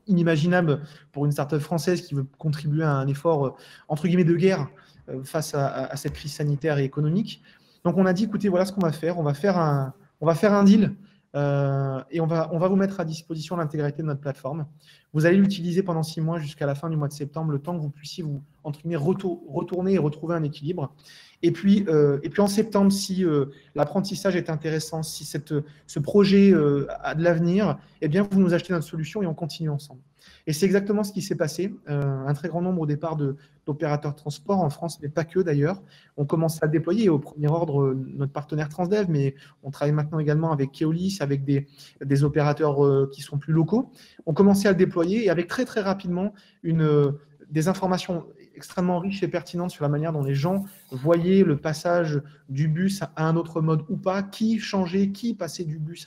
Speaker 3: inimaginable pour une startup française qui veut contribuer à un effort, entre guillemets, de guerre face à cette crise sanitaire et économique. Donc, on a dit, écoutez, voilà ce qu'on va faire. On va faire un deal et on va vous mettre à disposition l'intégralité de notre plateforme. Vous allez l'utiliser pendant 6 mois jusqu'à la fin du mois de septembre, le temps que vous puissiez vous, entre guillemets, retourner et retrouver un équilibre. Et puis en septembre, si l'apprentissage est intéressant, si ce projet a de l'avenir, eh bien, vous nous achetez notre solution et on continue ensemble. Et c'est exactement ce qui s'est passé. Un très grand nombre au départ d'opérateurs de transport en France, mais pas que d'ailleurs. On commence à déployer au premier ordre notre partenaire Transdev, mais on travaille maintenant également avec Keolis, avec des opérateurs qui sont plus locaux. On commençait à le déployer et avec très très rapidement des informations extrêmement riches et pertinentes sur la manière dont les gens voyaient le passage du bus à un autre mode ou pas, qui changeait, qui passait du bus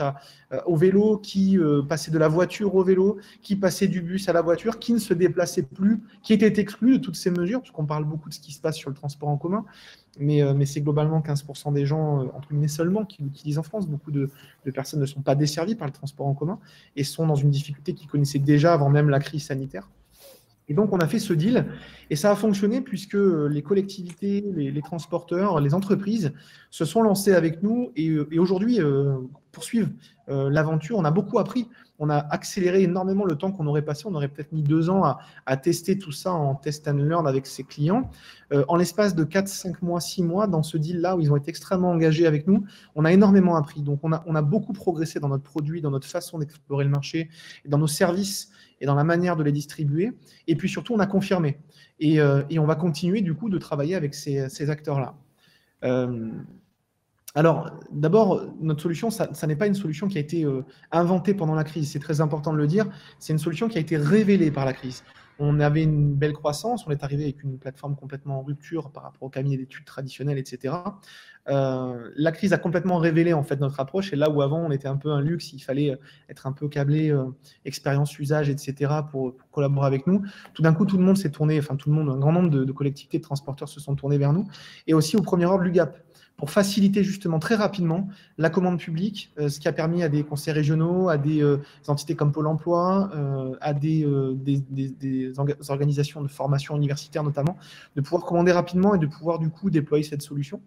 Speaker 3: au vélo, qui passait de la voiture au vélo, qui passait du bus à la voiture, qui ne se déplaçait plus, qui était exclu de toutes ces mesures, parce qu'on parle beaucoup de ce qui se passe sur le transport en commun, mais c'est globalement 15% des gens, entre guillemets seulement, qui l'utilisent en France. Beaucoup de personnes ne sont pas desservies par le transport en commun et sont dans une difficulté qu'ils connaissaient déjà avant même la crise sanitaire. Et donc, on a fait ce deal et ça a fonctionné puisque les collectivités, les transporteurs, les entreprises se sont lancés avec nous et aujourd'hui poursuivent l'aventure. On a beaucoup appris. On a accéléré énormément le temps qu'on aurait passé. On aurait peut-être mis 2 ans à tester tout ça en test and learn avec ses clients. En l'espace de 4, 5 mois, 6 mois, dans ce deal-là où ils ont été extrêmement engagés avec nous, on a énormément appris. Donc, on a beaucoup progressé dans notre produit, dans notre façon d'explorer le marché, et dans nos services et dans la manière de les distribuer. Et puis surtout, on a confirmé. Et on va continuer du coup de travailler avec ces acteurs-là. Alors, d'abord, notre solution, ça n'est pas une solution qui a été inventée pendant la crise. C'est très important de le dire. C'est une solution qui a été révélée par la crise. On avait une belle croissance. On est arrivé avec une plateforme complètement en rupture par rapport au cabinet d'études traditionnel, etc. La crise a complètement révélé en fait notre approche. Et là où avant, on était un peu un luxe, il fallait être un peu câblé, expérience, usage, etc. pour collaborer avec nous. Tout d'un coup, tout le monde s'est tourné, enfin tout le monde, un grand nombre de collectivités de transporteurs se sont tournés vers nous. Et aussi au premier ordre, l'UGAP, pour faciliter justement très rapidement la commande publique, ce qui a permis à des conseils régionaux, à des entités comme Pôle emploi, à des organisations de formation universitaire notamment, de pouvoir commander rapidement et de pouvoir du coup déployer cette solution.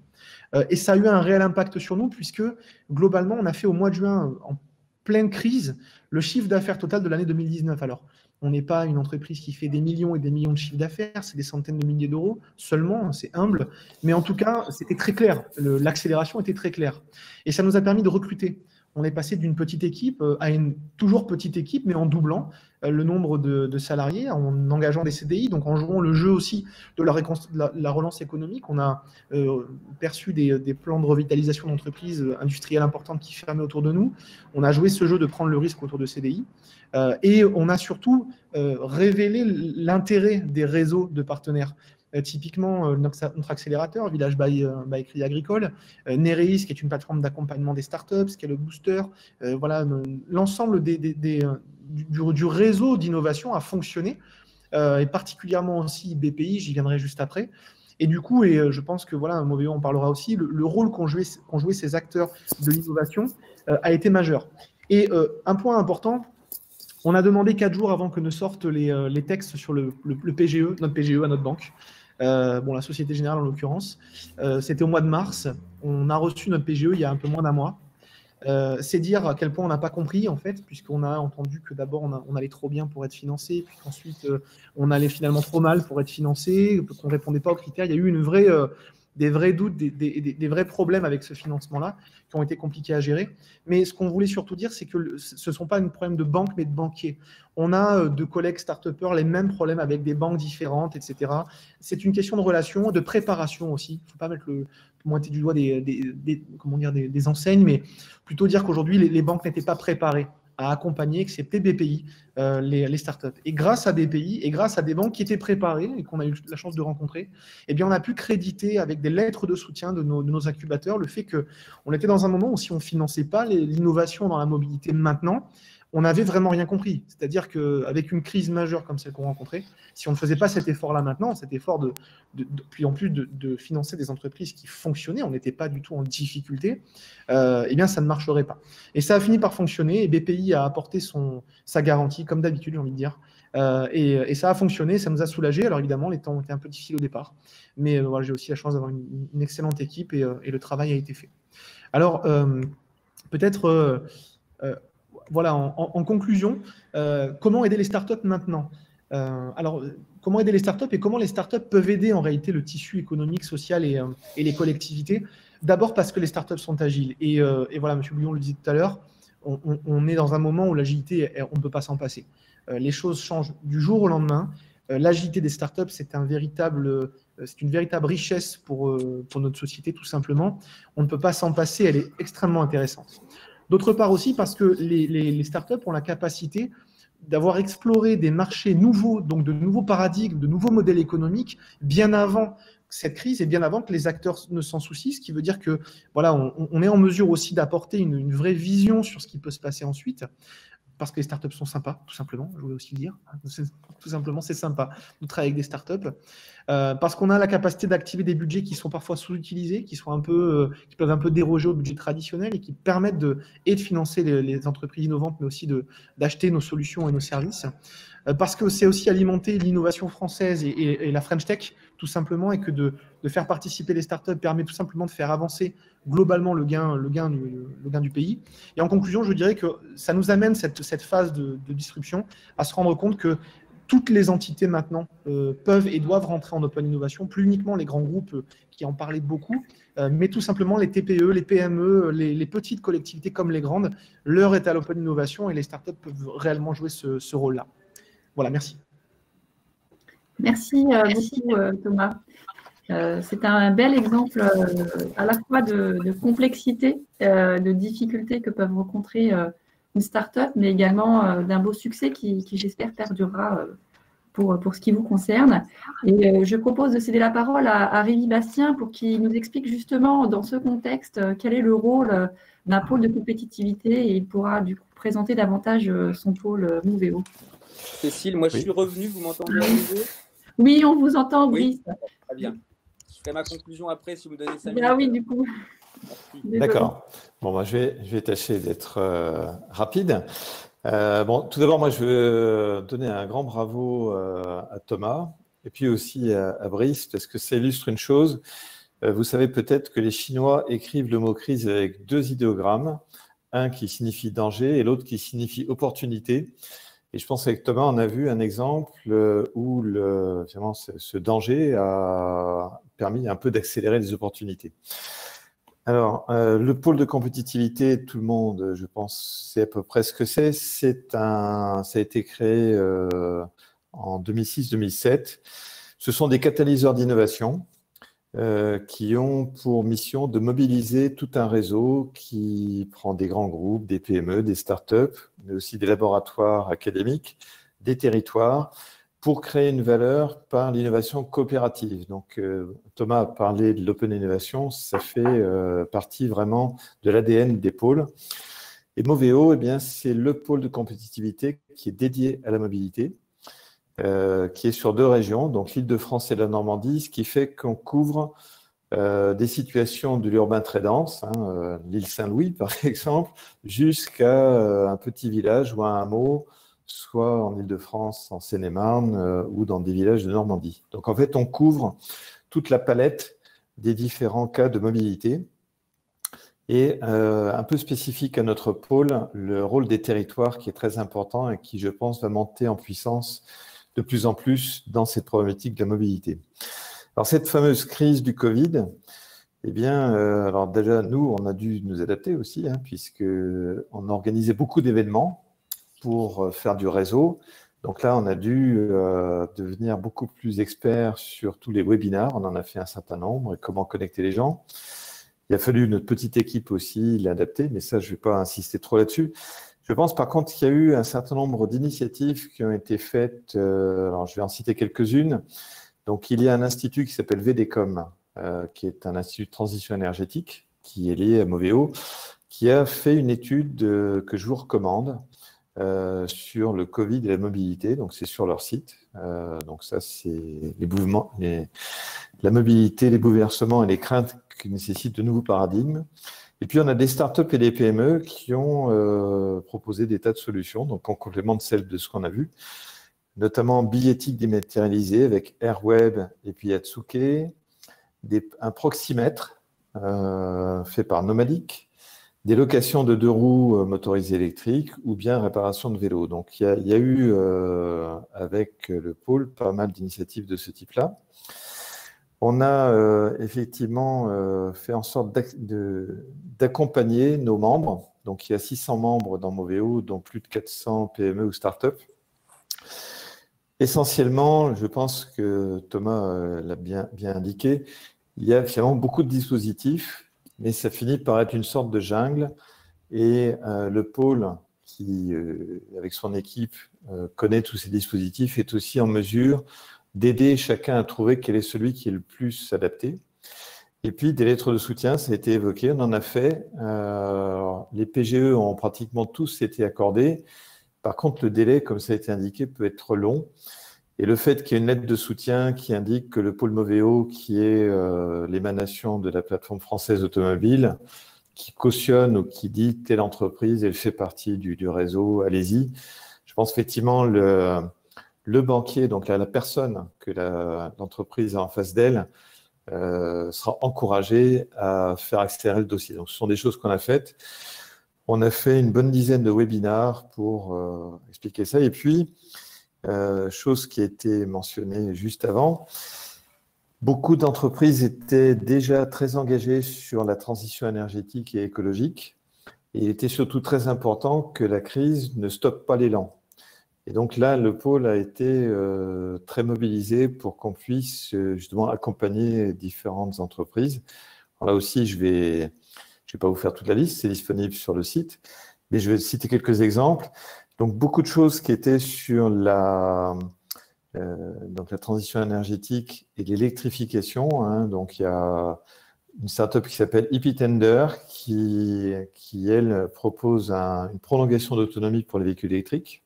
Speaker 3: Et ça a eu un réel impact sur nous puisque globalement, on a fait au mois de juin, en pleine crise, le chiffre d'affaires total de l'année 2019. Alors, on n'est pas une entreprise qui fait des millions et des millions de chiffres d'affaires, c'est des centaines de milliers d'euros seulement, c'est humble, mais en tout cas, c'était très clair, l'accélération était très claire. Et ça nous a permis de recruter. On est passé d'une petite équipe à une toujours petite équipe, mais en doublant le nombre de salariés, en engageant des CDI, donc en jouant le jeu aussi de la relance économique. On a perçu des plans de revitalisation d'entreprises industrielles importantes qui fermaient autour de nous. On a joué ce jeu de prendre le risque autour de CDI. Et on a surtout révélé l'intérêt des réseaux de partenaires. Typiquement, notre accélérateur, Village by Crédit Agricole, Nereis, qui est une plateforme d'accompagnement des startups, qui est le booster, voilà, l'ensemble du réseau d'innovation a fonctionné, et particulièrement aussi BPI, j'y viendrai juste après. Et du coup, et je pense que voilà, Moveo en parlera aussi, le rôle qu'ont joué ces acteurs de l'innovation a été majeur. Et un point important, on a demandé 4 jours avant que ne sortent les textes sur le PGE, notre PGE à notre banque. La Société Générale en l'occurrence. C'était au mois de mars. On a reçu notre PGE il y a un peu moins d'un mois. C'est dire à quel point on n'a pas compris, en fait, puisqu'on a entendu que d'abord on allait trop bien pour être financé, puis qu'ensuite on allait finalement trop mal pour être financé, qu'on ne répondait pas aux critères. Il y a eu des vrais doutes, des vrais problèmes avec ce financement-là qui ont été compliqués à gérer. Mais ce qu'on voulait surtout dire, c'est que ce ne sont pas un problème de banque, mais de banquier. On a de collègues start-upers les mêmes problèmes avec des banques différentes, etc. C'est une question de relation, de préparation aussi. Il ne faut pas mettre pointer du doigt des enseignes, mais plutôt dire qu'aujourd'hui, les banques n'étaient pas préparées à accompagner, excepté BPI, les startups. Et grâce à BPI et grâce à des banques qui étaient préparées et qu'on a eu la chance de rencontrer, eh bien, on a pu créditer avec des lettres de soutien de nos incubateurs le fait qu'on était dans un moment où si on ne finançait pas l'innovation dans la mobilité maintenant, on n'avait vraiment rien compris. C'est-à-dire qu'avec une crise majeure comme celle qu'on rencontrait, si on ne faisait pas cet effort-là maintenant, cet effort puis en plus de financer des entreprises qui fonctionnaient, on n'était pas du tout en difficulté, eh bien ça ne marcherait pas. Et ça a fini par fonctionner, et BPI a apporté sa garantie, comme d'habitude, j'ai envie de dire. Et ça a fonctionné, ça nous a soulagés. Alors évidemment, les temps ont été un peu difficiles au départ, mais voilà, j'ai aussi la chance d'avoir une excellente équipe et le travail a été fait. Alors, peut-être, voilà, en conclusion, comment aider les startups maintenant? Alors, comment aider les startups et comment les startups peuvent aider en réalité le tissu économique, social et les collectivités? D'abord parce que les startups sont agiles. Et voilà, M. Bouillon le disait tout à l'heure, on est dans un moment où l'agilité, on ne peut pas s'en passer. Les choses changent du jour au lendemain. L'agilité des startups, c'est une véritable richesse pour notre société, tout simplement. On ne peut pas s'en passer, elle est extrêmement intéressante. D'autre part aussi parce que les startups ont la capacité d'avoir exploré des marchés nouveaux, donc de nouveaux paradigmes, de nouveaux modèles économiques, bien avant cette crise et bien avant que les acteurs ne s'en soucient, ce qui veut dire que voilà, on est en mesure aussi d'apporter une vraie vision sur ce qui peut se passer ensuite. Parce que les startups sont sympas, tout simplement, je voulais aussi le dire. Tout simplement, c'est sympa de travailler avec des startups. Parce qu'on a la capacité d'activer des budgets qui sont parfois sous-utilisés, qui peuvent un peu déroger au budget traditionnel et qui permettent de financer les entreprises innovantes, mais aussi d'acheter nos solutions et nos services. Parce que c'est aussi alimenter l'innovation française et la French Tech, tout simplement, et que de faire participer les startups permet tout simplement de faire avancer globalement le gain du pays. Et en conclusion, je dirais que ça nous amène cette phase de disruption à se rendre compte que toutes les entités maintenant peuvent et doivent rentrer en open innovation, plus uniquement les grands groupes qui en parlaient beaucoup, mais tout simplement les TPE, les PME, les petites collectivités comme les grandes, l'heure est à l'open innovation et les startups peuvent réellement jouer ce rôle-là. Voilà, merci.
Speaker 1: Merci beaucoup, Thomas. C'est un bel exemple à la fois de complexité, de difficultés que peuvent rencontrer une start-up, mais également d'un beau succès qui j'espère, perdurera pour ce qui vous concerne. Et je propose de céder la parole à Rémi Bastien pour qu'il nous explique justement dans ce contexte quel est le rôle d'un pôle de compétitivité et il pourra du coup présenter davantage son pôle Moveo.
Speaker 5: Cécile, moi je suis revenu, vous m'entendez à nouveau?
Speaker 1: Oui, on vous entend, Brice.
Speaker 5: Oui, très bien. Je ferai ma conclusion après si vous me donnez 5 minutes.
Speaker 1: Ah oui, du coup.
Speaker 4: D'accord. Bon, moi, je vais tâcher d'être rapide. Bon, tout d'abord, moi, je veux donner un grand bravo à Thomas et puis aussi à Brice parce que ça illustre une chose. Vous savez peut-être que les Chinois écrivent le mot crise avec 2 idéogrammes, un qui signifie danger et l'autre qui signifie opportunité. Et je pense qu'avec Thomas, on a vu un exemple où finalement, ce danger a permis un peu d'accélérer les opportunités. Alors, le pôle de compétitivité, tout le monde, je pense, sait à peu près ce que c'est. Ça a été créé en 2006-2007. Ce sont des catalyseurs d'innovation qui ont pour mission de mobiliser tout un réseau qui prend des grands groupes, des PME, des startups, mais aussi des laboratoires académiques, des territoires, pour créer une valeur par l'innovation coopérative. Donc, Thomas a parlé de l'open innovation, ça fait partie vraiment de l'ADN des pôles. Et Moveo, eh bien, c'est le pôle de compétitivité qui est dédié à la mobilité, qui est sur 2 régions, donc l'Île-de-France et la Normandie, ce qui fait qu'on couvre des situations de l'urbain très dense, l'île Saint-Louis par exemple, jusqu'à un petit village ou un hameau, soit en Île-de-France, en Seine-et-Marne ou dans des villages de Normandie. Donc en fait, on couvre toute la palette des différents cas de mobilité. Et un peu spécifique à notre pôle, le rôle des territoires qui est très important et qui, je pense, va monter en puissance de plus en plus dans cette problématique de la mobilité. Alors, cette fameuse crise du Covid, eh bien, alors déjà, nous, on a dû nous adapter aussi, puisqu'on organisait beaucoup d'événements pour faire du réseau. Donc là, on a dû devenir beaucoup plus experts sur tous les webinars. On en a fait un certain nombre et comment connecter les gens. Il a fallu notre petite équipe aussi l'adapter, mais ça, je ne vais pas insister trop là-dessus. Je pense par contre qu'il y a eu un certain nombre d'initiatives qui ont été faites. Alors, je vais en citer quelques-unes. Donc, il y a un institut qui s'appelle VDCOM, qui est un institut de transition énergétique, qui est lié à Moveo, qui a fait une étude que je vous recommande, sur le Covid et la mobilité. Donc, c'est sur leur site. Donc, ça, c'est les mouvements, la mobilité, les bouleversements et les craintes qui nécessitent de nouveaux paradigmes. Et puis, on a des startups et des PME qui ont proposé des tas de solutions, donc en complément de celles de ce qu'on a vu, notamment billettique dématérialisée avec Airweb et puis Yatsuke, un proximètre fait par Nomadic, des locations de 2 roues motorisées électriques ou bien réparation de vélos. Donc, il y a eu, avec le pôle, pas mal d'initiatives de ce type-là. On a effectivement fait en sorte d'accompagner nos membres. Donc, il y a 600 membres dans Moveo, dont plus de 400 PME ou startups. Essentiellement, je pense que Thomas l'a bien indiqué, il y a finalement beaucoup de dispositifs, mais ça finit par être une sorte de jungle. Et le pôle, qui, avec son équipe, connaît tous ces dispositifs, est aussi en mesure d'aider chacun à trouver quel est celui qui est le plus adapté. Et puis, des lettres de soutien, ça a été évoqué, on en a fait. Les PGE ont pratiquement tous été accordés. Par contre, le délai, comme ça a été indiqué, peut être long. Et le fait qu'il y ait une lettre de soutien qui indique que le pôle Moveo, qui est l'émanation de la plateforme française automobile, qui cautionne ou qui dit telle entreprise, elle fait partie du réseau, allez-y. Je pense effectivement le banquier, donc la personne que l'entreprise a en face d'elle, sera encouragé à faire accélérer le dossier. Donc, ce sont des choses qu'on a faites. On a fait une bonne dizaine de webinars pour expliquer ça. Et puis, chose qui a été mentionnée juste avant, beaucoup d'entreprises étaient déjà très engagées sur la transition énergétique et écologique. Et il était surtout très important que la crise ne stoppe pas l'élan. Et donc là, le pôle a été très mobilisé pour qu'on puisse justement accompagner différentes entreprises. Alors là aussi, je vais pas vous faire toute la liste, c'est disponible sur le site, mais je vais citer quelques exemples. Donc, beaucoup de choses qui étaient sur donc la transition énergétique et l'électrification. Hein. Donc, il y a une startup qui s'appelle Epitender qui elle, propose une prolongation d'autonomie pour les véhicules électriques.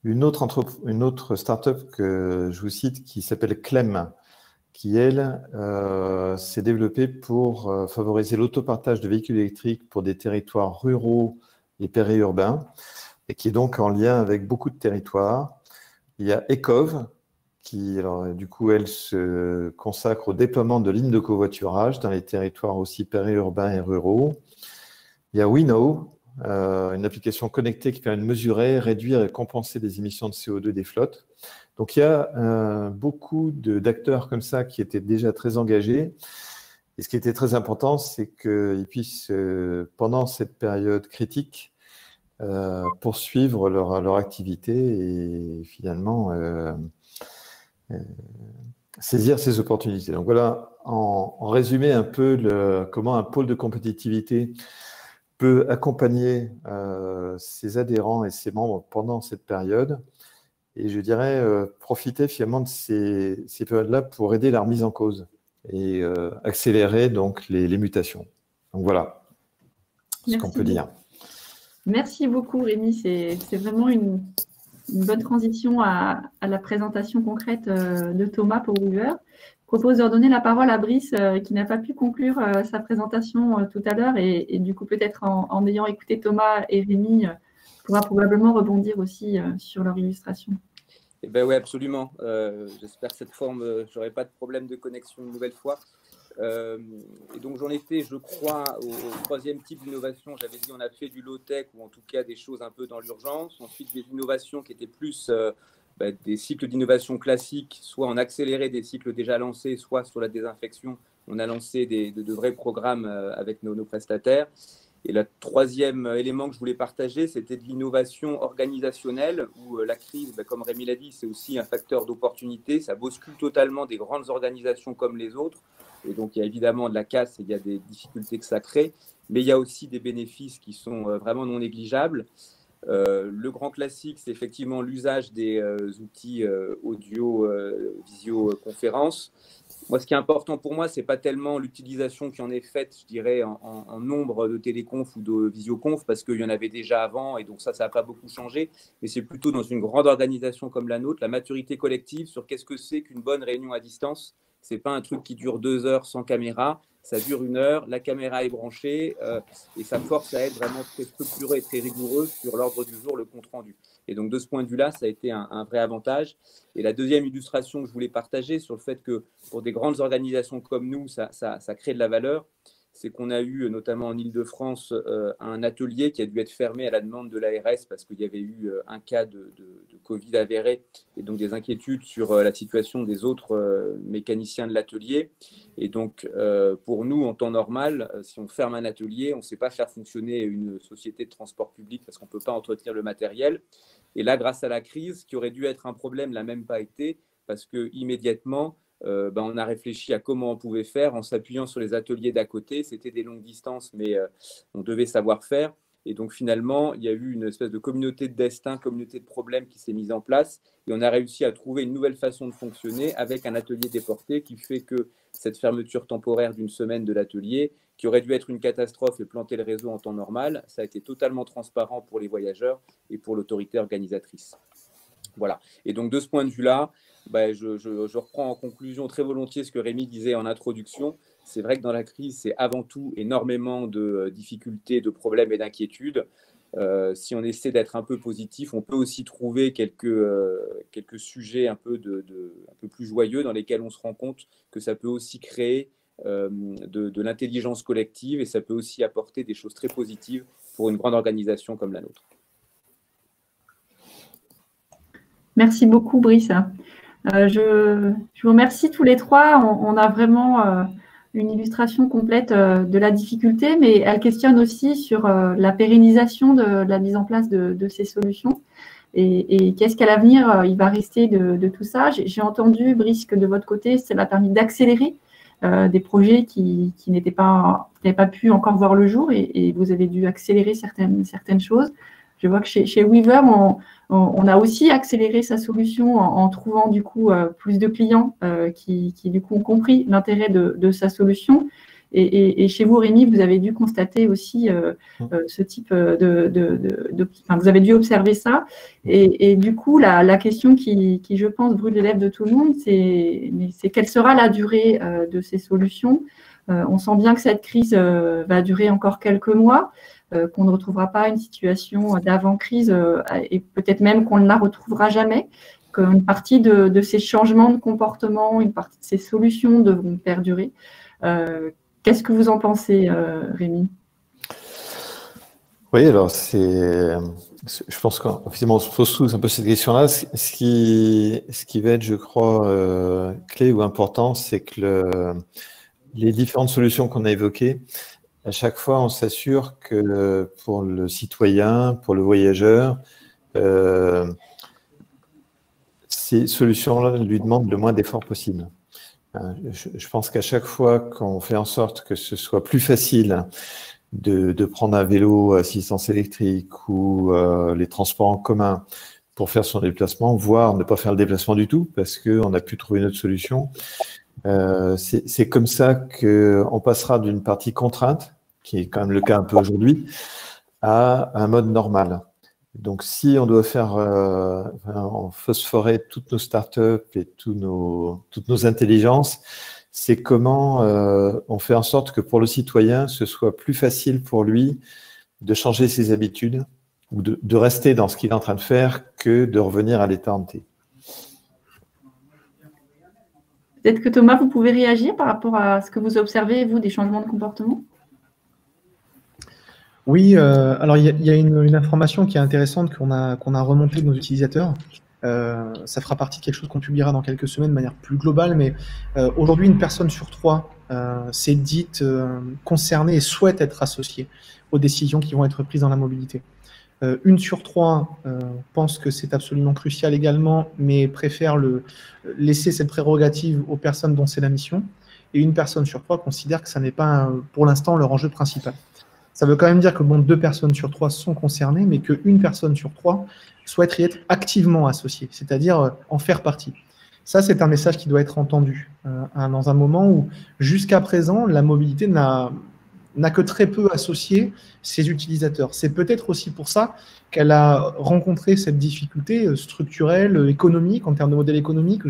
Speaker 4: Une autre startup que je vous cite qui s'appelle Clem, qui, elle, s'est développée pour favoriser l'autopartage de véhicules électriques pour des territoires ruraux et périurbains, et qui est donc en lien avec beaucoup de territoires. Il y a Ecov, qui, alors, du coup, elle se consacre au déploiement de lignes de covoiturage dans les territoires aussi périurbains et ruraux. Il y a WeKnow, une application connectée qui permet de mesurer, réduire et compenser les émissions de CO2 des flottes. Donc, il y a beaucoup d'acteurs comme ça qui étaient déjà très engagés. Et ce qui était très important, c'est qu'ils puissent, pendant cette période critique, poursuivre leur activité et finalement saisir ces opportunités. Donc voilà, en résumé un peu comment un pôle de compétitivité peut accompagner ses adhérents et ses membres pendant cette période. Et je dirais profiter finalement de ces périodes-là pour aider la remise en cause et accélérer donc les mutations. Donc voilà ce qu'on peut dire.
Speaker 1: Merci beaucoup Rémi, c'est vraiment une bonne transition à la présentation concrète de Thomas pour Weaver. Je propose de redonner la parole à Brice qui n'a pas pu conclure sa présentation tout à l'heure et du coup peut-être en ayant écouté Thomas et Rémi pourra probablement rebondir aussi sur leur illustration.
Speaker 5: Eh ben oui, absolument. J'espère que cette forme, je n'aurai pas de problème de connexion une nouvelle fois. Et donc j'en ai fait, je crois, au troisième type d'innovation. J'avais dit on a fait du low-tech ou en tout cas des choses un peu dans l'urgence. Ensuite des innovations qui étaient plus des cycles d'innovation classiques, soit en accéléré des cycles déjà lancés, soit sur la désinfection. On a lancé de vrais programmes avec nos prestataires. Et le troisième élément que je voulais partager, c'était de l'innovation organisationnelle où la crise, comme Rémi l'a dit, c'est aussi un facteur d'opportunité. Ça bouscule totalement des grandes organisations comme les autres. Et donc, il y a évidemment de la casse et il y a des difficultés que ça crée. Mais il y a aussi des bénéfices qui sont vraiment non négligeables. Le grand classique, c'est effectivement l'usage des outils audio, visioconférence. Moi, ce qui est important pour moi, ce n'est pas tellement l'utilisation qui en est faite, je dirais, en nombre de téléconf ou de visioconf, parce qu'il y en avait déjà avant, et donc ça n'a pas beaucoup changé, mais c'est plutôt dans une grande organisation comme la nôtre, la maturité collective sur qu'est-ce que c'est qu'une bonne réunion à distance. Ce n'est pas un truc qui dure 2 heures sans caméra, ça dure 1 heure, la caméra est branchée, et ça force à être vraiment très structuré et très rigoureux sur l'ordre du jour, le compte-rendu. Et donc, de ce point de vue-là, ça a été un vrai avantage. Et la deuxième illustration que je voulais partager sur le fait que pour des grandes organisations comme nous, ça crée de la valeur, c'est qu'on a eu, notamment en Île-de-France, un atelier qui a dû être fermé à la demande de l'ARS parce qu'il y avait eu un cas de Covid avéré et donc des inquiétudes sur la situation des autres mécaniciens de l'atelier. Et donc, pour nous, en temps normal, si on ferme un atelier, on ne sait pas faire fonctionner une société de transport public parce qu'on ne peut pas entretenir le matériel. Et là, grâce à la crise, qui aurait dû être un problème, n'a même pas été, parce qu'immédiatement, on a réfléchi à comment on pouvait faire en s'appuyant sur les ateliers d'à côté. C'était des longues distances, mais on devait savoir faire. Et donc, finalement, il y a eu une espèce de communauté de destin, communauté de problèmes qui s'est mise en place. Et on a réussi à trouver une nouvelle façon de fonctionner avec un atelier déporté qui fait que cette fermeture temporaire d'1 semaine de l'atelier, qui aurait dû être une catastrophe et planter le réseau en temps normal, ça a été totalement transparent pour les voyageurs et pour l'autorité organisatrice. Voilà. Et donc, de ce point de vue-là, je reprends en conclusion très volontiers ce que Rémi disait en introduction. C'est vrai que dans la crise, c'est avant tout énormément de difficultés, de problèmes et d'inquiétudes. Si on essaie d'être un peu positif, on peut aussi trouver quelques sujets un peu plus joyeux dans lesquels on se rend compte que ça peut aussi créer de l'intelligence collective et ça peut aussi apporter des choses très positives pour une grande organisation comme la nôtre.
Speaker 1: Merci beaucoup, Brice. Je vous remercie tous les trois. On a vraiment une illustration complète de la difficulté, mais elle questionne aussi sur la pérennisation de la mise en place de ces solutions. Et qu'est-ce qu'à l'avenir, il va rester de tout ça. J'ai entendu, Brice, que de votre côté, ça m'a permis d'accélérer des projets qui n'avaient pas pu encore voir le jour et vous avez dû accélérer certaines choses. Je vois que chez Weaver, on a aussi accéléré sa solution en trouvant du coup plus de clients qui du coup ont compris l'intérêt de sa solution. Et chez vous, Rémi, vous avez dû constater aussi ce type enfin, vous avez dû observer ça. Et du coup, la question qui, je pense, brûle les lèvres de tout le monde, c'est quelle sera la durée de ces solutions. On sent bien que cette crise va durer encore quelques mois. Qu'on ne retrouvera pas une situation d'avant-crise et peut-être même qu'on ne la retrouvera jamais, qu'une partie de ces changements de comportement, une partie de ces solutions devront perdurer. Qu'est-ce que vous en pensez, Rémi?
Speaker 4: Oui, alors je pense qu'effectivement on se pose tous un peu cette question-là. Ce qui va être, je crois, clé ou important, c'est que les différentes solutions qu'on a évoquées, à chaque fois, on s'assure que pour le citoyen, pour le voyageur, ces solutions-là lui demandent le moins d'efforts possible. Je pense qu'à chaque fois qu'on fait en sorte que ce soit plus facile de prendre un vélo à assistance électrique ou les transports en commun pour faire son déplacement, voire ne pas faire le déplacement du tout parce qu'on a pu trouver une autre solution, c'est comme ça qu'on passera d'une partie contrainte, qui est quand même le cas un peu aujourd'hui, à un mode normal. Donc, si on doit faire phosphorer toutes nos startups et toutes nos intelligences, c'est comment on fait en sorte que pour le citoyen, ce soit plus facile pour lui de changer ses habitudes ou de rester dans ce qu'il est en train de faire que de revenir à l'état ante.
Speaker 1: Peut-être que Thomas, vous pouvez réagir par rapport à ce que vous observez, vous, des changements de comportement?
Speaker 3: Oui, alors il y a une information qui est intéressante qu'on a remontée de nos utilisateurs. Ça fera partie de quelque chose qu'on publiera dans quelques semaines de manière plus globale, mais aujourd'hui, une personne sur 3 s'est dite concernée et souhaite être associée aux décisions qui vont être prises dans la mobilité. 1 sur 3 pense que c'est absolument crucial également, mais préfère laisser cette prérogative aux personnes dont c'est la mission. Et 1 personne sur 3 considère que ça n'est pas, pour l'instant, leur enjeu principal. Ça veut quand même dire que bon, 2 personnes sur 3 sont concernées, mais qu'une personne sur 3 souhaite y être activement associée, c'est-à-dire en faire partie. Ça, c'est un message qui doit être entendu dans un moment où, jusqu'à présent, la mobilité n'a que très peu associé ses utilisateurs. C'est peut-être aussi pour ça qu'elle a rencontré cette difficulté structurelle, économique, en termes de modèle économique.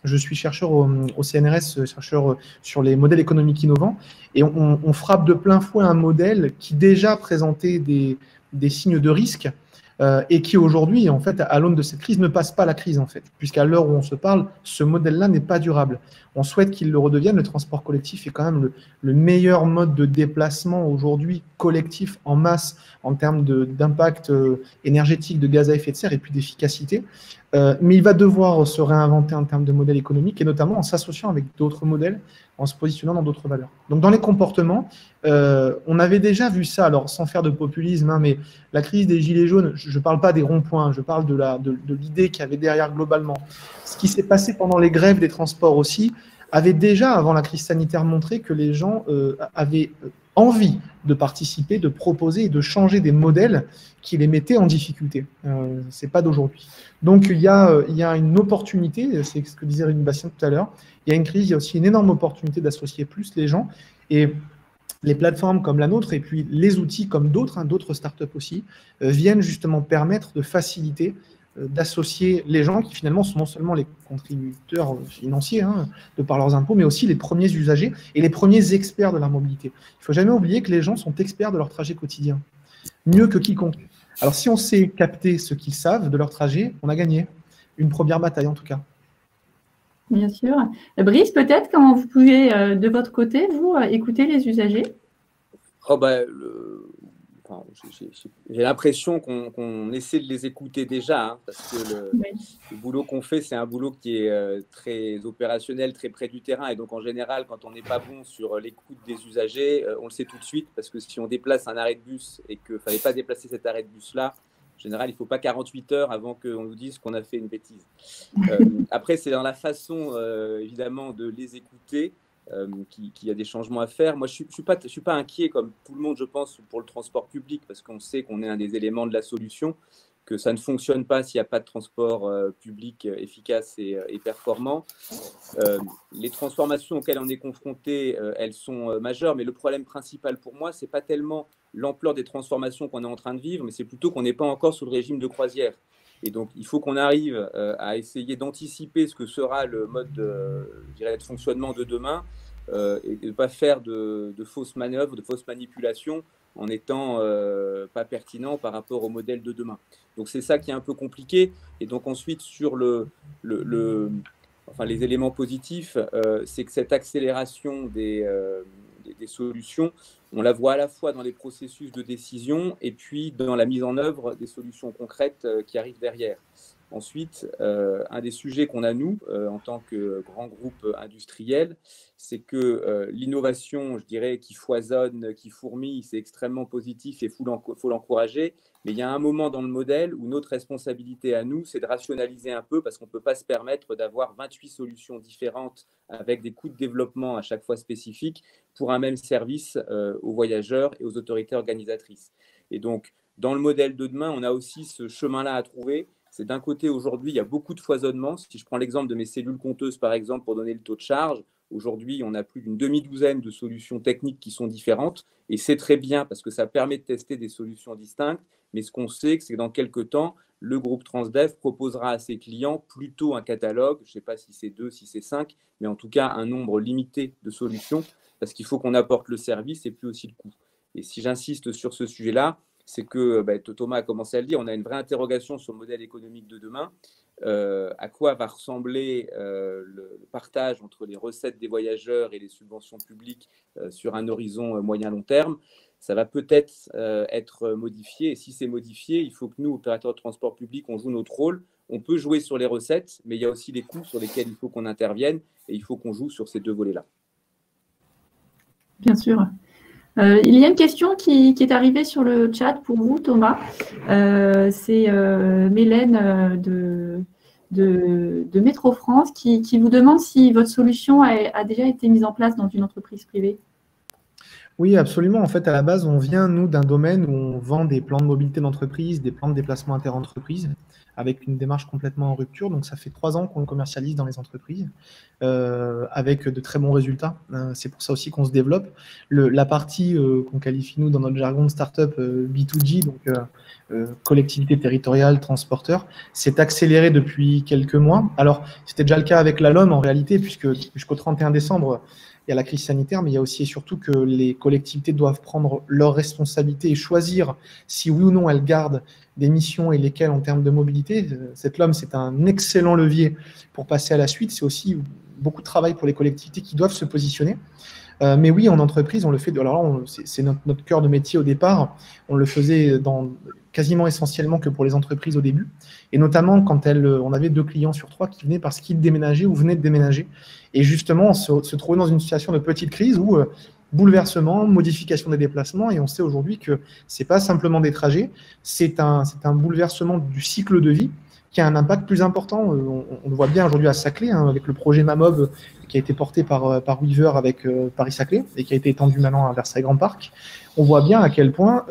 Speaker 3: Je suis chercheur au CNRS, chercheur sur les modèles économiques innovants, et on frappe de plein fouet un modèle qui déjà présentait des signes de risque, et qui aujourd'hui, en fait, à l'aune de cette crise, ne passe pas la crise, en fait, puisqu'à l'heure où on se parle, ce modèle-là n'est pas durable. On souhaite qu'il le redevienne. Le transport collectif est quand même le meilleur mode de déplacement aujourd'hui, collectif, en masse, en termes d'impact énergétique, de gaz à effet de serre et puis d'efficacité. Mais il va devoir se réinventer en termes de modèle économique, et notamment en s'associant avec d'autres modèles, en se positionnant dans d'autres valeurs. Donc dans les comportements, on avait déjà vu ça, alors sans faire de populisme, mais la crise des gilets jaunes, je ne parle pas des ronds-points, je parle de l'idée qu'il y avait derrière globalement. Ce qui s'est passé pendant les grèves des transports aussi, avait déjà, avant la crise sanitaire, montré que les gens avaient envie de participer, de proposer et de changer des modèles qui les mettaient en difficulté. Ce n'est pas d'aujourd'hui. Donc il y a une opportunité, c'est ce que disait Rémi Bastien tout à l'heure, il y a une crise, il y a aussi une énorme opportunité d'associer plus les gens, et les plateformes comme la nôtre et puis les outils comme d'autres startups aussi, viennent justement permettre de faciliter, d'associer les gens qui finalement sont non seulement les contributeurs financiers de par leurs impôts, mais aussi les premiers usagers et les premiers experts de la mobilité. Il ne faut jamais oublier que les gens sont experts de leur trajet quotidien, mieux que quiconque. Alors si on sait capter ce qu'ils savent de leur trajet, on a gagné. Une première bataille en tout cas.
Speaker 1: Bien sûr. Brice, peut-être, comment vous pouvez, de votre côté, vous, écouter les usagers?
Speaker 5: J'ai l'impression qu'on essaie de les écouter déjà, parce que le boulot qu'on fait, c'est un boulot qui est très opérationnel, très près du terrain. Et donc, en général, quand on n'est pas bon sur l'écoute des usagers, on le sait tout de suite, parce que si on déplace un arrêt de bus et qu'il ne fallait pas déplacer cet arrêt de bus-là, en général, il ne faut pas 48 heures avant qu'on nous dise qu'on a fait une bêtise. Après, c'est dans la façon, évidemment, de les écouter qu'il y a des changements à faire. Moi, je ne suis pas inquiet, comme tout le monde, je pense, pour le transport public, parce qu'on sait qu'on est un des éléments de la solution, que ça ne fonctionne pas s'il n'y a pas de transport public efficace et performant. Les transformations auxquelles on est confronté, elles sont majeures, mais le problème principal pour moi, ce n'est pas tellement l'ampleur des transformations qu'on est en train de vivre, mais c'est plutôt qu'on n'est pas encore sur le régime de croisière. Et donc, il faut qu'on arrive à essayer d'anticiper ce que sera le mode de fonctionnement de demain et de ne pas faire de fausses manœuvres, de fausses manipulations en n'étant pas pertinent par rapport au modèle de demain. Donc, c'est ça qui est un peu compliqué. Et donc, ensuite, sur les éléments positifs, c'est que cette accélération des solutions, on la voit à la fois dans les processus de décision et puis dans la mise en œuvre des solutions concrètes qui arrivent derrière. Ensuite, un des sujets qu'on a, nous, en tant que grand groupe industriel, c'est que l'innovation, je dirais, qui foisonne, qui fourmille, c'est extrêmement positif et il faut l'encourager. Mais il y a un moment dans le modèle où notre responsabilité à nous, c'est de rationaliser un peu, parce qu'on ne peut pas se permettre d'avoir 28 solutions différentes avec des coûts de développement à chaque fois spécifiques pour un même service aux voyageurs et aux autorités organisatrices. Et donc, dans le modèle de demain, on a aussi ce chemin-là à trouver. C'est d'un côté, aujourd'hui, il y a beaucoup de foisonnement. Si je prends l'exemple de mes cellules compteuses, par exemple, pour donner le taux de charge, aujourd'hui, on a plus d'une demi-douzaine de solutions techniques qui sont différentes. Et c'est très bien parce que ça permet de tester des solutions distinctes. Mais ce qu'on sait, c'est que dans quelques temps, le groupe Transdev proposera à ses clients plutôt un catalogue. Je ne sais pas si c'est 2, si c'est 5, mais en tout cas un nombre limité de solutions parce qu'il faut qu'on apporte le service et puis aussi le coût. Et si j'insiste sur ce sujet-là, c'est que Thomas a commencé à le dire, on a une vraie interrogation sur le modèle économique de demain. À quoi va ressembler le partage entre les recettes des voyageurs et les subventions publiques sur un horizon moyen-long terme? Ça va peut-être être modifié. Et si c'est modifié, il faut que nous, opérateurs de transport public, on joue notre rôle. On peut jouer sur les recettes, mais il y a aussi les coûts sur lesquels il faut qu'on intervienne et il faut qu'on joue sur ces deux volets-là.
Speaker 1: Bien sûr. Il y a une question qui est arrivée sur le chat pour vous, Thomas. C'est Mélène de Métro France qui vous demande si votre solution a déjà été mise en place dans une entreprise privée.
Speaker 3: Oui, absolument. En fait, à la base, on vient, nous, d'un domaine où on vend des plans de mobilité d'entreprise, des plans de déplacement inter-entreprises, avec une démarche complètement en rupture. Donc, ça fait 3 ans qu'on le commercialise dans les entreprises, avec de très bons résultats. C'est pour ça aussi qu'on se développe. La partie qu'on qualifie, nous, dans notre jargon de startup B2G, donc collectivité territoriale, transporteur, s'est accéléré depuis quelques mois. Alors, c'était déjà le cas avec la LOM, en réalité, puisque jusqu'au 31 décembre, il y a la crise sanitaire, mais il y a aussi et surtout que les collectivités doivent prendre leurs responsabilités et choisir si oui ou non elles gardent des missions et lesquelles en termes de mobilité. Cette LOM, c'est un excellent levier pour passer à la suite. C'est aussi beaucoup de travail pour les collectivités qui doivent se positionner. Mais oui, en entreprise, on le fait. Alors là, c'est notre cœur de métier au départ. On le faisait quasiment essentiellement que pour les entreprises au début. Et notamment quand on avait 2 clients sur 3 qui venaient parce qu'ils déménageaient ou venaient de déménager. Et justement, on se trouvait dans une situation de petite crise où bouleversement, modification des déplacements. Et on sait aujourd'hui que ce n'est pas simplement des trajets, c'est un bouleversement du cycle de vie qui a un impact plus important. On le voit bien aujourd'hui à Saclay, avec le projet MAMOB qui a été porté par Weaver avec Paris-Saclay et qui a été étendu maintenant à Versailles Grand Parc. On voit bien à quel point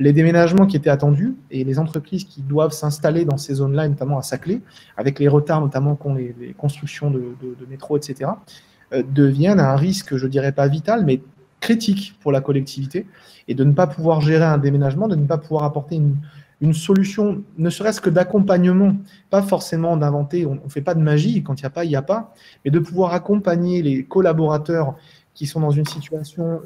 Speaker 3: les déménagements qui étaient attendus et les entreprises qui doivent s'installer dans ces zones-là, et notamment à Saclay, avec les retards notamment qu'ont les constructions de métro, etc., deviennent un risque, je dirais pas vital, mais critique pour la collectivité, et de ne pas pouvoir gérer un déménagement, de ne pas pouvoir apporter une solution, ne serait-ce que d'accompagnement, pas forcément d'inventer, on ne fait pas de magie, quand il n'y a pas, mais de pouvoir accompagner les collaborateurs qui sont dans une situation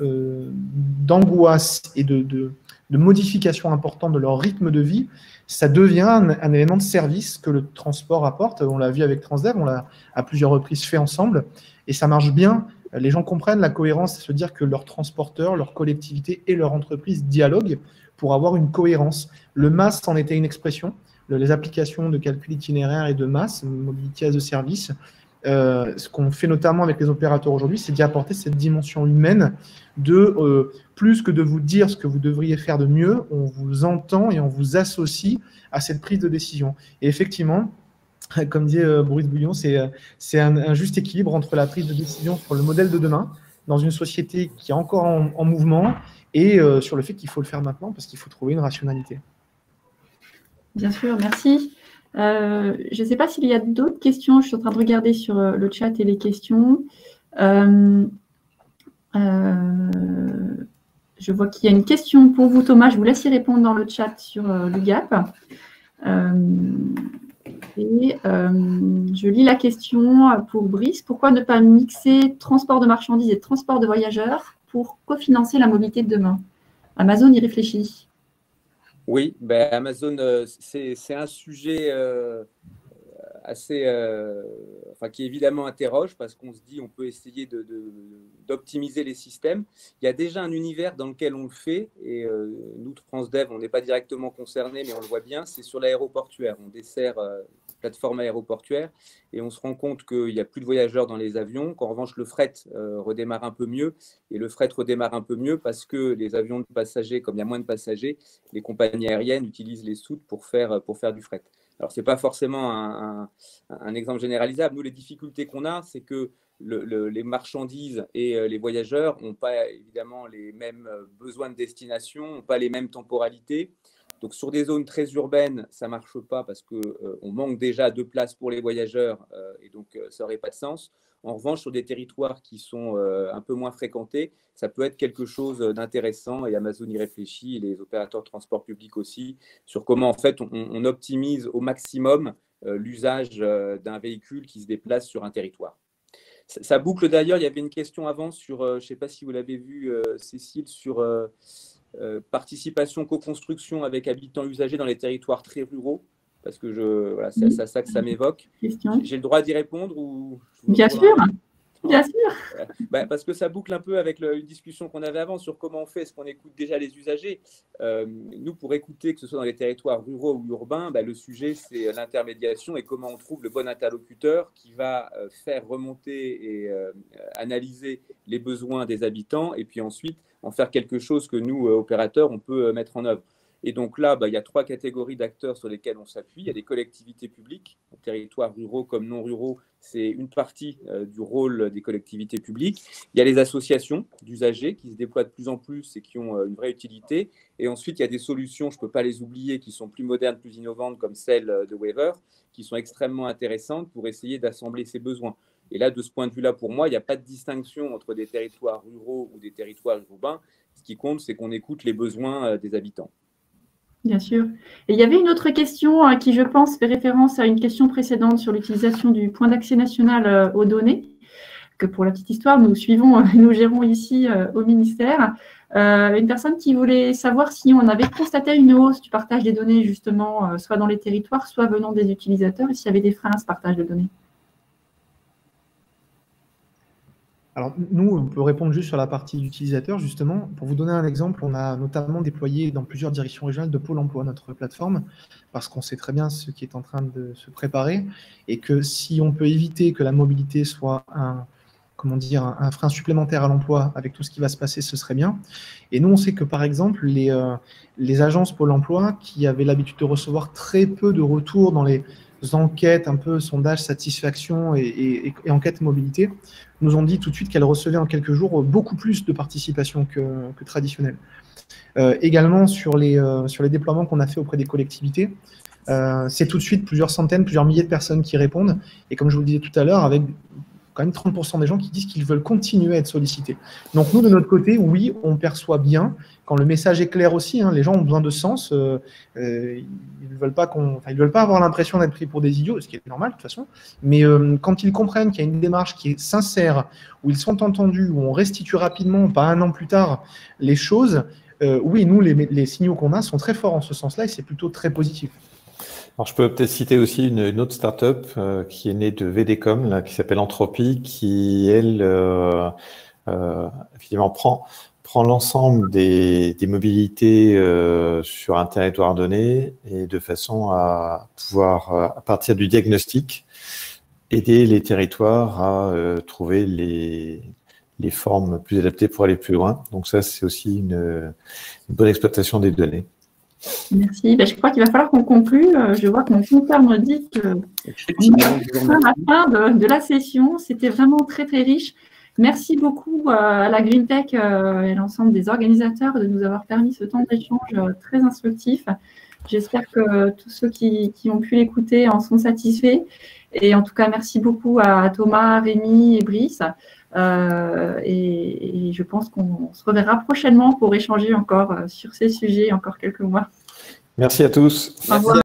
Speaker 3: d'angoisse et de modification importante de leur rythme de vie, ça devient un élément de service que le transport apporte. On l'a vu avec Transdev, on l'a à plusieurs reprises fait ensemble, et ça marche bien. Les gens comprennent la cohérence, c'est se dire que leurs transporteurs, leur collectivité et leur entreprise dialoguent pour avoir une cohérence. Le MAS en était une expression, les applications de calcul itinéraire et de MAS, Mobility as a Service. Ce qu'on fait notamment avec les opérateurs aujourd'hui, c'est d'y apporter cette dimension humaine de plus que de vous dire ce que vous devriez faire de mieux, on vous entend et on vous associe à cette prise de décision. Et effectivement, comme dit Boris Bouillon, c'est un juste équilibre entre la prise de décision sur le modèle de demain, dans une société qui est encore en mouvement, et sur le fait qu'il faut le faire maintenant, parce qu'il faut trouver une rationalité.
Speaker 1: Bien sûr, merci. Je ne sais pas s'il y a d'autres questions. Je suis en train de regarder sur le chat et les questions. Je vois qu'il y a une question pour vous, Thomas. Je vous laisse y répondre dans le chat sur l'UGAP. Je lis la question pour Brice. Pourquoi ne pas mixer transport de marchandises et transport de voyageurs pour cofinancer la mobilité de demain? Amazon y réfléchit.
Speaker 5: Oui, ben Amazon, c'est un sujet assez, enfin, qui évidemment interroge parce qu'on se dit on peut essayer d'optimiser les systèmes. Il y a déjà un univers dans lequel on le fait et nous, Transdev, on n'est pas directement concernés, mais on le voit bien, c'est sur l'aéroportuaire. On dessert plateforme aéroportuaire et on se rend compte qu'il n'y a plus de voyageurs dans les avions, qu'en revanche le fret redémarre un peu mieux et le fret redémarre un peu mieux parce que les avions de passagers, comme il y a moins de passagers, les compagnies aériennes utilisent les soutes pour faire du fret. Alors, ce n'est pas forcément un exemple généralisable. Nous, les difficultés qu'on a, c'est que les marchandises et les voyageurs n'ont pas évidemment les mêmes besoins de destination, n'ont pas les mêmes temporalités. Donc, sur des zones très urbaines, ça ne marche pas parce qu'on manque déjà de place pour les voyageurs et donc ça n'aurait pas de sens. En revanche, sur des territoires qui sont un peu moins fréquentés, ça peut être quelque chose d'intéressant et Amazon y réfléchit, et les opérateurs de transport public aussi, sur comment en fait on optimise au maximum l'usage d'un véhicule qui se déplace sur un territoire. Ça boucle d'ailleurs, il y avait une question avant sur, je ne sais pas si vous l'avez vu Cécile, sur participation, co-construction avec habitants usagers dans les territoires très ruraux. Parce que voilà, c'est à ça que ça m'évoque. J'ai le droit d'y répondre ou
Speaker 1: Bien sûr, bien sûr.
Speaker 5: Bah, parce que ça boucle un peu avec une discussion qu'on avait avant sur comment on fait, est-ce qu'on écoute déjà les usagers. Nous, pour écouter, que ce soit dans les territoires ruraux ou urbains, bah, le sujet, c'est l'intermédiation et comment on trouve le bon interlocuteur qui va faire remonter et analyser les besoins des habitants et puis ensuite en faire quelque chose que nous, opérateurs, on peut mettre en œuvre. Et donc là, il y a 3 catégories d'acteurs sur lesquels on s'appuie. Il y a des collectivités publiques, territoires ruraux comme non ruraux, c'est une partie du rôle des collectivités publiques. Il y a les associations d'usagers qui se déploient de plus en plus et qui ont une vraie utilité. Et ensuite, il y a des solutions, je ne peux pas les oublier, qui sont plus modernes, plus innovantes, comme celle de Weaver, qui sont extrêmement intéressantes pour essayer d'assembler ces besoins. Et là, de ce point de vue-là, pour moi, il n'y a pas de distinction entre des territoires ruraux ou des territoires urbains. Ce qui compte, c'est qu'on écoute les besoins des habitants.
Speaker 1: Bien sûr. Et il y avait une autre question qui, je pense, fait référence à une question précédente sur l'utilisation du point d'accès national aux données, que pour la petite histoire, nous suivons, nous gérons ici au ministère. Une personne qui voulait savoir si on avait constaté une hausse du partage des données, justement, soit dans les territoires, soit venant des utilisateurs, et s'il y avait des freins à ce partage de données.
Speaker 3: Alors, nous, on peut répondre juste sur la partie utilisateur, justement. Pour vous donner un exemple, on a notamment déployé dans plusieurs directions régionales de Pôle emploi notre plateforme, parce qu'on sait très bien ce qui est en train de se préparer, et que si on peut éviter que la mobilité soit un frein supplémentaire à l'emploi avec tout ce qui va se passer, ce serait bien. Et nous, on sait que, par exemple, les agences Pôle emploi, qui avaient l'habitude de recevoir très peu de retours dans les enquêtes, un peu sondage satisfaction et enquête mobilité, nous ont dit tout de suite qu'elles recevaient en quelques jours beaucoup plus de participation que traditionnelle. Également, sur les déploiements qu'on a fait auprès des collectivités, c'est tout de suite plusieurs centaines, plusieurs milliers de personnes qui répondent. Et comme je vous le disais tout à l'heure, avec quand même 30% des gens qui disent qu'ils veulent continuer à être sollicités. Donc nous, de notre côté, oui, on perçoit bien, quand le message est clair aussi, les gens ont besoin de sens, ils ne veulent pas avoir l'impression d'être pris pour des idiots, ce qui est normal de toute façon, mais quand ils comprennent qu'il y a une démarche qui est sincère, où ils sont entendus, où on restitue rapidement, pas un an plus tard, les choses, oui, nous, les signaux qu'on a sont très forts en ce sens-là et c'est plutôt très positif.
Speaker 4: Alors, je peux peut-être citer aussi une autre start-up qui est née de VDCom, là, qui s'appelle Entropie, qui, elle, évidemment, prend l'ensemble des mobilités sur un territoire donné et de façon à pouvoir, à partir du diagnostic, aider les territoires à trouver les formes plus adaptées pour aller plus loin. Donc ça, c'est aussi une bonne exploitation des données.
Speaker 1: Merci. Je crois qu'il va falloir qu'on conclue. Je vois que mon compteur me dit qu'on est à la fin de la session. C'était vraiment très, très riche. Merci beaucoup à la Green Tech et l'ensemble des organisateurs de nous avoir permis ce temps d'échange très instructif. J'espère que tous ceux qui ont pu l'écouter en sont satisfaits. Et en tout cas, merci beaucoup à Thomas, Rémi et Brice. Et je pense qu'on se reverra prochainement pour échanger encore sur ces sujets, encore quelques mois.
Speaker 4: Merci à tous.
Speaker 1: Au revoir.